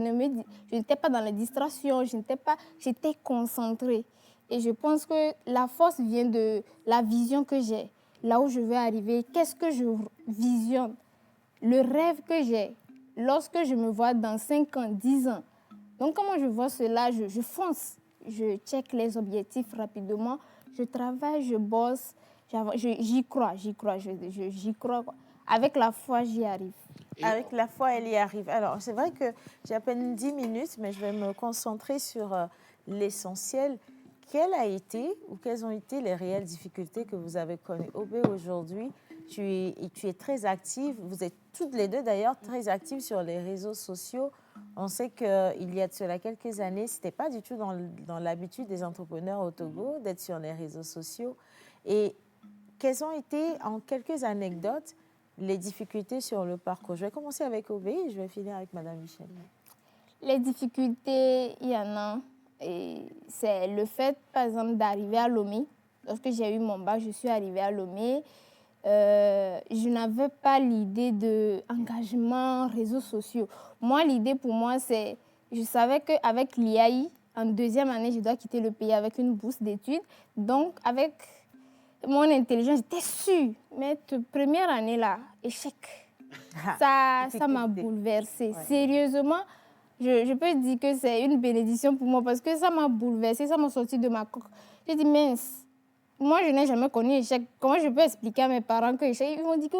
n'étais pas dans les distractions, j'étais concentrée. Et je pense que la force vient de la vision que j'ai. Là où je veux arriver, qu'est-ce que je visionne? Le rêve que j'ai lorsque je me vois dans 5 ans, 10 ans. Donc, comment je vois cela, je fonce. Je check les objectifs rapidement. Je travaille, je bosse. J'y crois. Quoi. Avec la foi, j'y arrive. Avec la foi, elle y arrive. Alors, c'est vrai que j'ai à peine 10 minutes, mais je vais me concentrer sur l'essentiel. Quelles ont été les réelles difficultés que vous avez connues? Obé, aujourd'hui, tu es très active. Vous êtes toutes les deux, d'ailleurs, très actives sur les réseaux sociaux. On sait qu'il y a de cela quelques années, ce n'était pas du tout dans l'habitude des entrepreneurs au Togo d'être sur les réseaux sociaux. Et quelles ont été, en quelques anecdotes, les difficultés sur le parcours? Je vais commencer avec Obé et je vais finir avec Madame Michel. Les difficultés, il y en a. Et c'est le fait, par exemple, d'arriver à Lomé. Lorsque j'ai eu mon bac, je suis arrivée à Lomé. Je n'avais pas l'idée d'engagement réseaux sociaux. Moi, l'idée pour moi, c'est... Je savais qu'avec l'IAI, en 2e année, je dois quitter le pays avec une bourse d'études. Donc, avec mon intelligence, j'étais sûre. Mais première année, là, échec. Ça m'a bouleversée. Ouais. Sérieusement, je peux dire que c'est une bénédiction pour moi parce que ça m'a bouleversée, ça m'a sorti de ma coque. J'ai dit, mince, moi, je n'ai jamais connu échec. Comment je peux expliquer à mes parents que échec? Ils m'ont dit que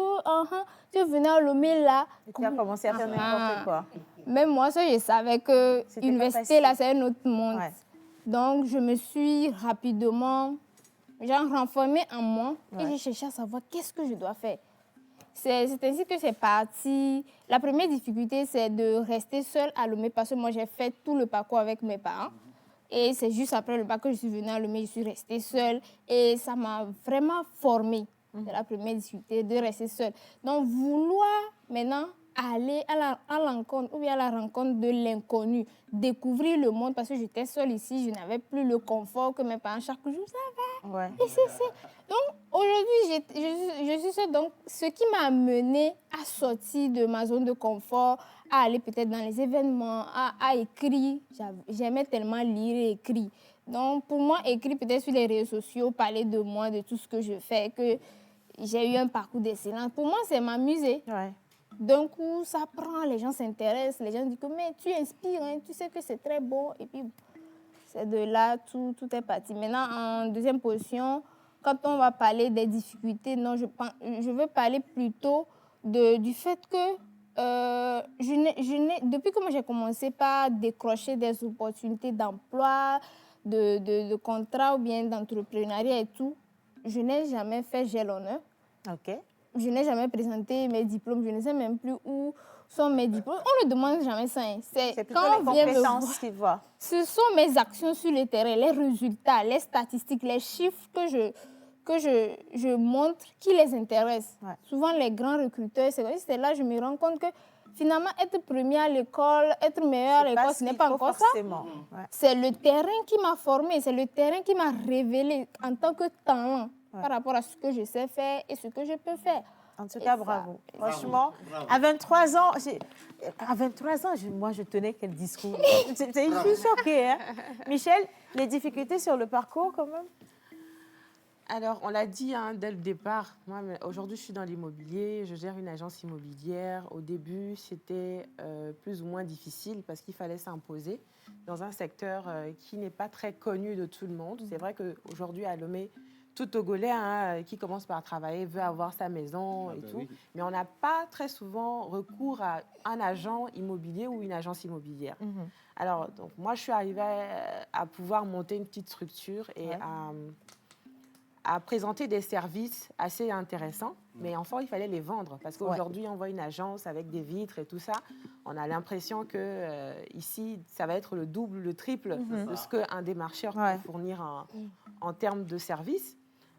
tu venais à Lomé là. Et tu as commencé à faire n'importe quoi. Même moi, ça, je savais que l'université, là, c'est un autre monde. Ouais. Donc, je me suis rapidement renfermée en moi et j'ai cherché à savoir qu'est-ce que je dois faire. C'est ainsi que c'est parti. La première difficulté, c'est de rester seule à Lomé parce que moi, j'ai fait tout le parcours avec mes parents. Et c'est juste après le bac que je suis venue à Lomé, je suis restée seule. Et ça m'a vraiment formée. C'est la première difficulté, de rester seule. Donc, vouloir maintenant aller à l'encontre ou bien à la rencontre de l'inconnu, découvrir le monde parce que j'étais seule ici, je n'avais plus le confort que mes parents chaque jour, ça va. Ouais. Et donc, aujourd'hui, je suis seule. Donc, ce qui m'a amenée à sortir de ma zone de confort, à aller peut-être dans les événements, à écrire. J'aimais tellement lire et écrire. Donc, pour moi, écrire peut-être sur les réseaux sociaux, parler de moi, de tout ce que je fais, que j'ai eu un parcours d'excellence. Pour moi, c'est m'amuser. Ouais. D'un coup, ça prend, les gens s'intéressent, les gens disent que mais tu inspires, hein, tu sais que c'est très beau. Et puis, C'est de là, tout est parti. Maintenant, en deuxième position, quand on va parler des difficultés, non, je veux parler plutôt du fait que depuis que moi j'ai commencé par décrocher des opportunités d'emploi, de contrat ou bien d'entrepreneuriat et tout, je n'ai jamais fait j'ai l'honneur. OK. Je n'ai jamais présenté mes diplômes. Je ne sais même plus où sont mes diplômes. On ne demande jamais ça. Hein. C'est plutôt les compétences qu'ils voient. Ce sont mes actions sur le terrain, les résultats, les statistiques, les chiffres que je montre qui les intéressent. Ouais. Souvent, les grands recruteurs, c'est là que je me rends compte que finalement, être premier à l'école, être meilleur à l'école, ce n'est pas encore ça. Ouais. C'est le terrain qui m'a formé, c'est le terrain qui m'a révélé en tant que talent par rapport à ce que je sais faire et ce que je peux faire. En tout cas, bravo. Franchement, à 23 ans, moi, je tenais quel discours. Je suis choquée. Hein? Michel, les difficultés sur le parcours, quand même? Alors, on l'a dit dès le départ. Moi, aujourd'hui, je suis dans l'immobilier. Je gère une agence immobilière. Au début, c'était plus ou moins difficile parce qu'il fallait s'imposer dans un secteur qui n'est pas très connu de tout le monde. C'est vrai qu'aujourd'hui, à Lomé, tout Togolais qui commence par travailler veut avoir sa maison et tout. Oui. Mais on n'a pas très souvent recours à un agent immobilier ou une agence immobilière. Alors, donc, moi, je suis arrivée à pouvoir monter une petite structure et à présenter des services assez intéressants. Mais enfin, il fallait les vendre. Parce qu'aujourd'hui, on voit une agence avec des vitres et tout ça. On a l'impression que ici, ça va être le double, le triple de ce qu'un démarcheur peut fournir en termes de services.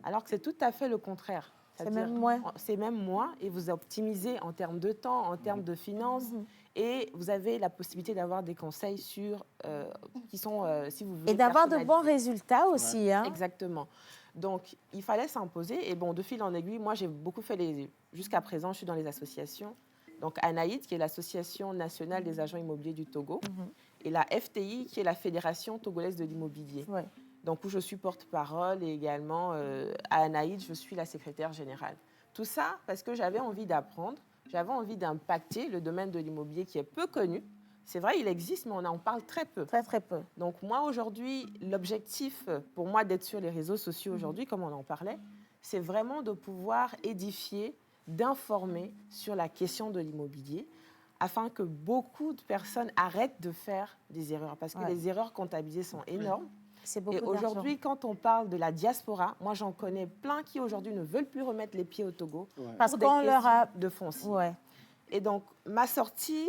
Alors que c'est tout à fait le contraire. C'est même moins. C'est même moins. Et vous optimisez en termes de temps, en termes de finances. Et vous avez la possibilité d'avoir des conseils qui sont, si vous voulez... Et d'avoir de bons résultats aussi. Hein. Exactement. Donc, il fallait s'imposer. Et bon, de fil en aiguille, moi, j'ai beaucoup fait jusqu'à présent, je suis dans les associations. Donc, ANAID, qui est l'Association nationale des agents immobiliers du Togo. Et la FTI, qui est la Fédération togolaise de l'immobilier. Donc, où je suis porte-parole et également à ANAID, je suis la secrétaire générale. Tout ça parce que j'avais envie d'apprendre, j'avais envie d'impacter le domaine de l'immobilier qui est peu connu. C'est vrai, il existe, mais on en parle très peu. Très, très peu. Donc, moi, aujourd'hui, l'objectif pour moi d'être sur les réseaux sociaux aujourd'hui, comme on en parlait, c'est vraiment de pouvoir édifier, d'informer sur la question de l'immobilier afin que beaucoup de personnes arrêtent de faire des erreurs. Parce que les erreurs comptabilisées sont énormes. Et aujourd'hui, quand on parle de la diaspora, moi, j'en connais plein qui, aujourd'hui, ne veulent plus remettre les pieds au Togo parce qu'on leur a... de foncier. Et donc, ma sortie,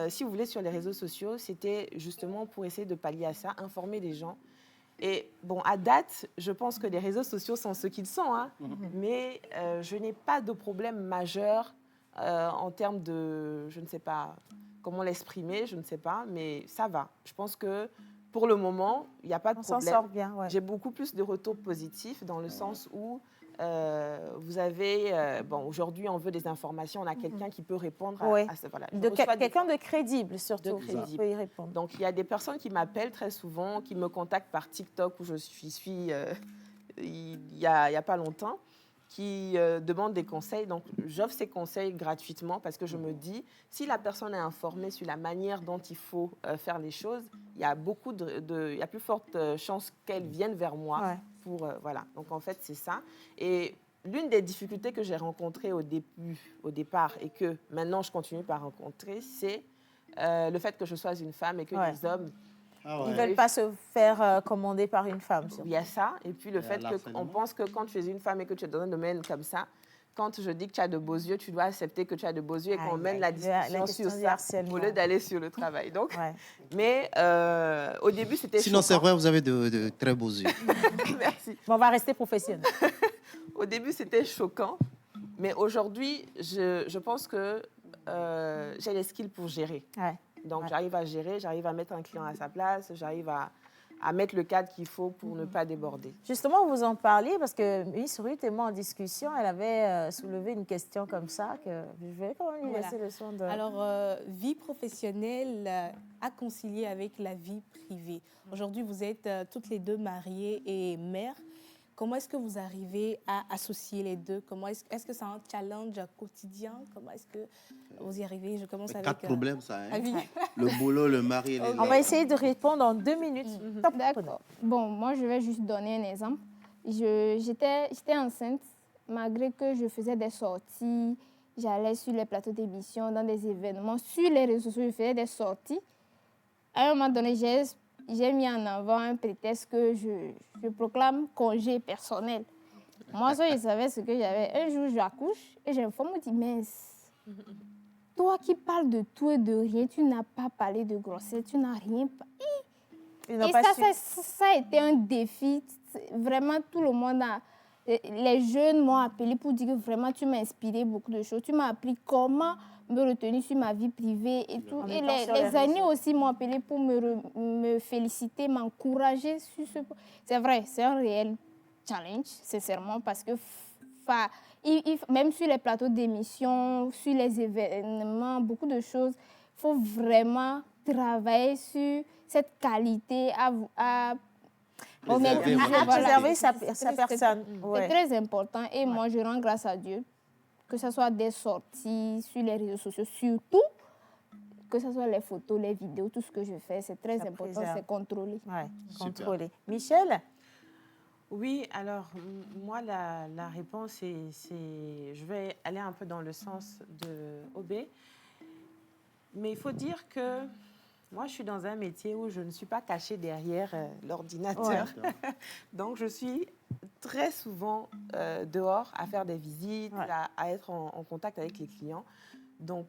si vous voulez, sur les réseaux sociaux, c'était justement pour essayer de pallier à ça, informer les gens. Et bon, à date, je pense que les réseaux sociaux sont ce qu'ils sont, hein, mais je n'ai pas de problème majeur en termes de, je ne sais pas comment l'exprimer, je ne sais pas, mais ça va. Je pense que pour le moment, il n'y a pas de problème. On s'en sort bien, J'ai beaucoup plus de retours positifs dans le sens où vous avez... aujourd'hui, on veut des informations. On a quelqu'un qui peut répondre à ça. Voilà. Quelqu'un de crédible, surtout. Qui peut y répondre. Donc, il y a des personnes qui m'appellent très souvent, qui me contactent par TikTok, où je suis il y a pas longtemps, qui demandent des conseils. Donc, j'offre ces conseils gratuitement parce que je me dis, si la personne est informée sur la manière dont il faut faire les choses, il y a il y a plus forte chance qu'elle vienne vers moi. Voilà. Donc, en fait, c'est ça. Et l'une des difficultés que j'ai rencontrées au départ, et que maintenant je continue par rencontrer, c'est le fait que je sois une femme et que les hommes... Ils ne veulent pas se faire commander par une femme. Il y a ça. Et puis le fait qu'on pense que quand tu es une femme et que tu es dans un domaine comme ça, quand je dis que tu as de beaux yeux, tu dois accepter que tu as de beaux yeux et qu'on mène la discussion sur ça au lieu d'aller sur le travail. Donc, mais au début, c'était Sinon, c'est vrai, vous avez de très beaux yeux. Merci. Bon, on va rester professionnel. Au début, c'était choquant. Mais aujourd'hui, je pense que j'ai les skills pour gérer. Donc, j'arrive à gérer, j'arrive à mettre un client à sa place, j'arrive à mettre le cadre qu'il faut pour ne pas déborder. Justement, vous en parliez parce que Miss Ruth et moi, en discussion, elle avait soulevé une question comme ça que je vais quand même lui laisser le soin de... Alors, vie professionnelle à concilier avec la vie privée. Aujourd'hui, vous êtes toutes les deux mariées et mères. Comment est-ce que vous arrivez à associer les deux? Est-ce que c'est un challenge quotidien? Comment est-ce que vous y arrivez? Je commence avec... 4 problèmes, ça. Hein? Le boulot, le mari et les... On va essayer de répondre en 2 minutes. D'accord. Bon, moi, je vais juste donner un exemple. J'étais enceinte, malgré que je faisais des sorties, j'allais sur les plateaux d'émission, dans des événements, sur les réseaux sociaux, je faisais des sorties. À un moment donné, j'ai mis en avant un prétexte que je proclame congé personnel. Moi, je savais ce que j'avais. Un jour, j'accouche et j'informe, je me dis, mince, toi qui parles de tout et de rien, tu n'as pas parlé de grossesse, tu n'as rien parlé. Et ça a été un défi. Vraiment, tout le monde les jeunes m'ont appelé pour dire que vraiment, tu m'as inspiré beaucoup de choses. Tu m'as appris comment me retenir sur ma vie privée et tout. Et les amis aussi m'ont appelé pour me féliciter, m'encourager sur ce... C'est vrai, c'est un réel challenge, sincèrement, parce que même sur les plateaux d'émission, sur les événements, beaucoup de choses, il faut vraiment travailler sur cette qualité à préserver sa personne. C'est très important et moi, je rends grâce à Dieu. Que ce soit des sorties sur les réseaux sociaux, surtout, que ce soit les photos, les vidéos, tout ce que je fais, c'est très important, c'est contrôlé. Ouais, contrôlé. Michel? Oui, alors, moi, la réponse, c'est... Je vais aller un peu dans le sens de Obé. Mais il faut dire que moi, je suis dans un métier où je ne suis pas cachée derrière l'ordinateur. Ouais. Donc, je suis très souvent dehors à faire des visites, à être en contact avec les clients. Donc,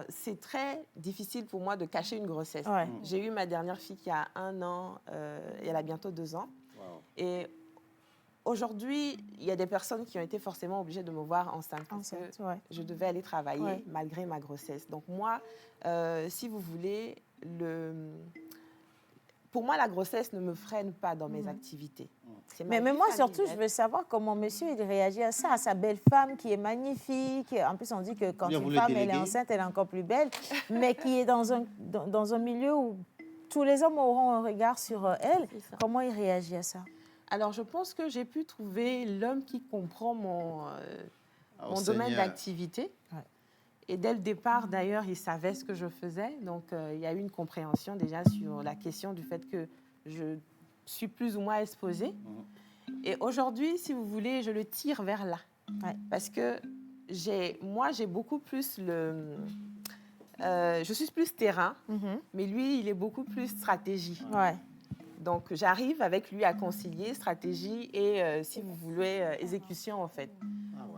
c'est très difficile pour moi de cacher une grossesse. Ouais. J'ai eu ma dernière fille qui a 1 an et elle a bientôt 2 ans. Wow. Et aujourd'hui, il y a des personnes qui ont été forcément obligées de me voir enceinte parce que je devais aller travailler malgré ma grossesse. Donc, moi, si vous voulez... Pour moi, la grossesse ne me freine pas dans mes activités. Mais moi, surtout, je veux savoir comment monsieur il réagit à ça, à sa belle femme qui est magnifique. En plus, on dit que quand une femme elle est enceinte, elle est encore plus belle, mais qui est dans un milieu où tous les hommes auront un regard sur elle. Comment il réagit à ça? Alors, je pense que j'ai pu trouver l'homme qui comprend mon domaine d'activité. Ouais. Et dès le départ, d'ailleurs, il savait ce que je faisais. Donc, il y a eu une compréhension déjà sur la question du fait que je suis plus ou moins exposée. Et aujourd'hui, si vous voulez, je le tire vers là. Ouais. Parce que moi, j'ai beaucoup plus je suis plus terrain, mais lui, il est beaucoup plus stratégie. Ouais. Donc, j'arrive avec lui à concilier stratégie et, si vous voulez, exécution, en fait.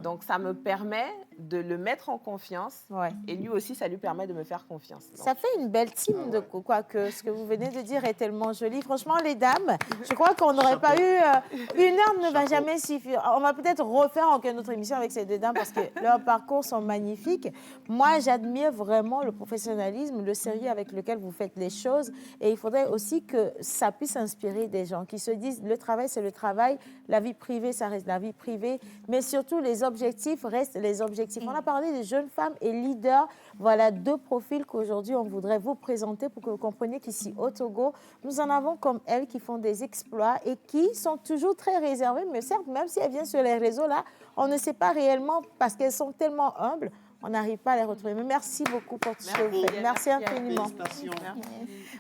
Donc, ça me permet de le mettre en confiance et lui aussi, ça lui permet de me faire confiance. Donc, ça fait une belle team, de quoi que ce que vous venez de dire est tellement joli. Franchement, les dames, je crois qu'on n'aurait pas eu... 1 heure ne va jamais suffire. On va peut-être refaire encore une autre émission avec ces 2 dames parce que leurs parcours sont magnifiques. Moi, j'admire vraiment le professionnalisme, le sérieux avec lequel vous faites les choses. Et il faudrait aussi que ça puisse inspirer des gens qui se disent le travail, c'est le travail, la vie privée, ça reste la vie privée, mais surtout les objectifs restent les objectifs. On a parlé des jeunes femmes et leaders. Voilà 2 profils qu'aujourd'hui on voudrait vous présenter pour que vous compreniez qu'ici au Togo, nous en avons comme elles qui font des exploits et qui sont toujours très réservées, mais certes, même si elles viennent sur les réseaux là, on ne sait pas réellement parce qu'elles sont tellement humbles. On n'arrive pas à les retrouver. Mais merci beaucoup pour tout ce que vous faites. Merci infiniment.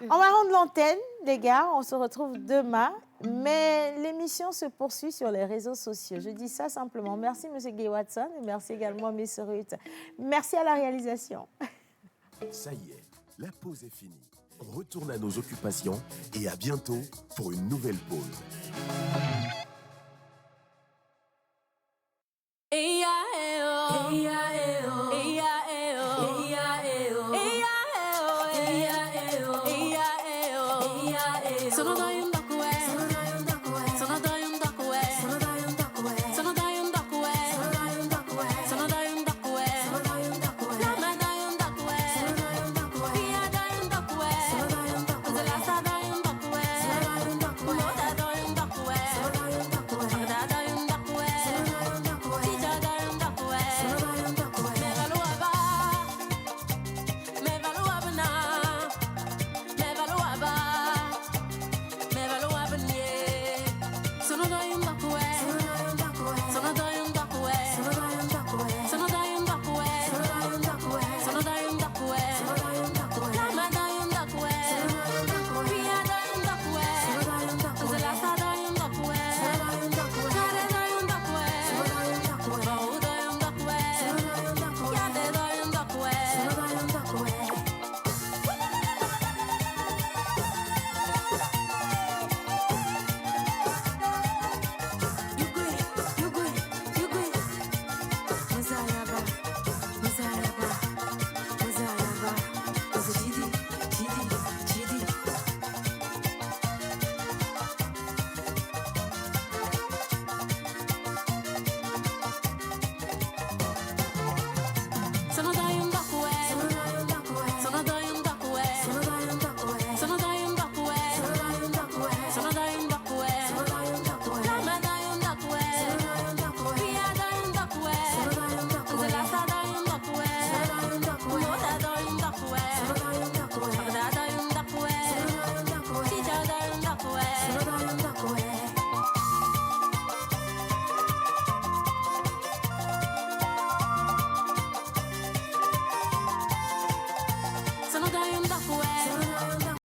On va rendre l'antenne, les gars. On se retrouve demain. Mais l'émission se poursuit sur les réseaux sociaux. Je dis ça simplement. Merci, M. Gay Watson. Et merci également, Miss Ruth. Merci à la réalisation. Ça y est, la pause est finie. On retourne à nos occupations et à bientôt pour une nouvelle pause. So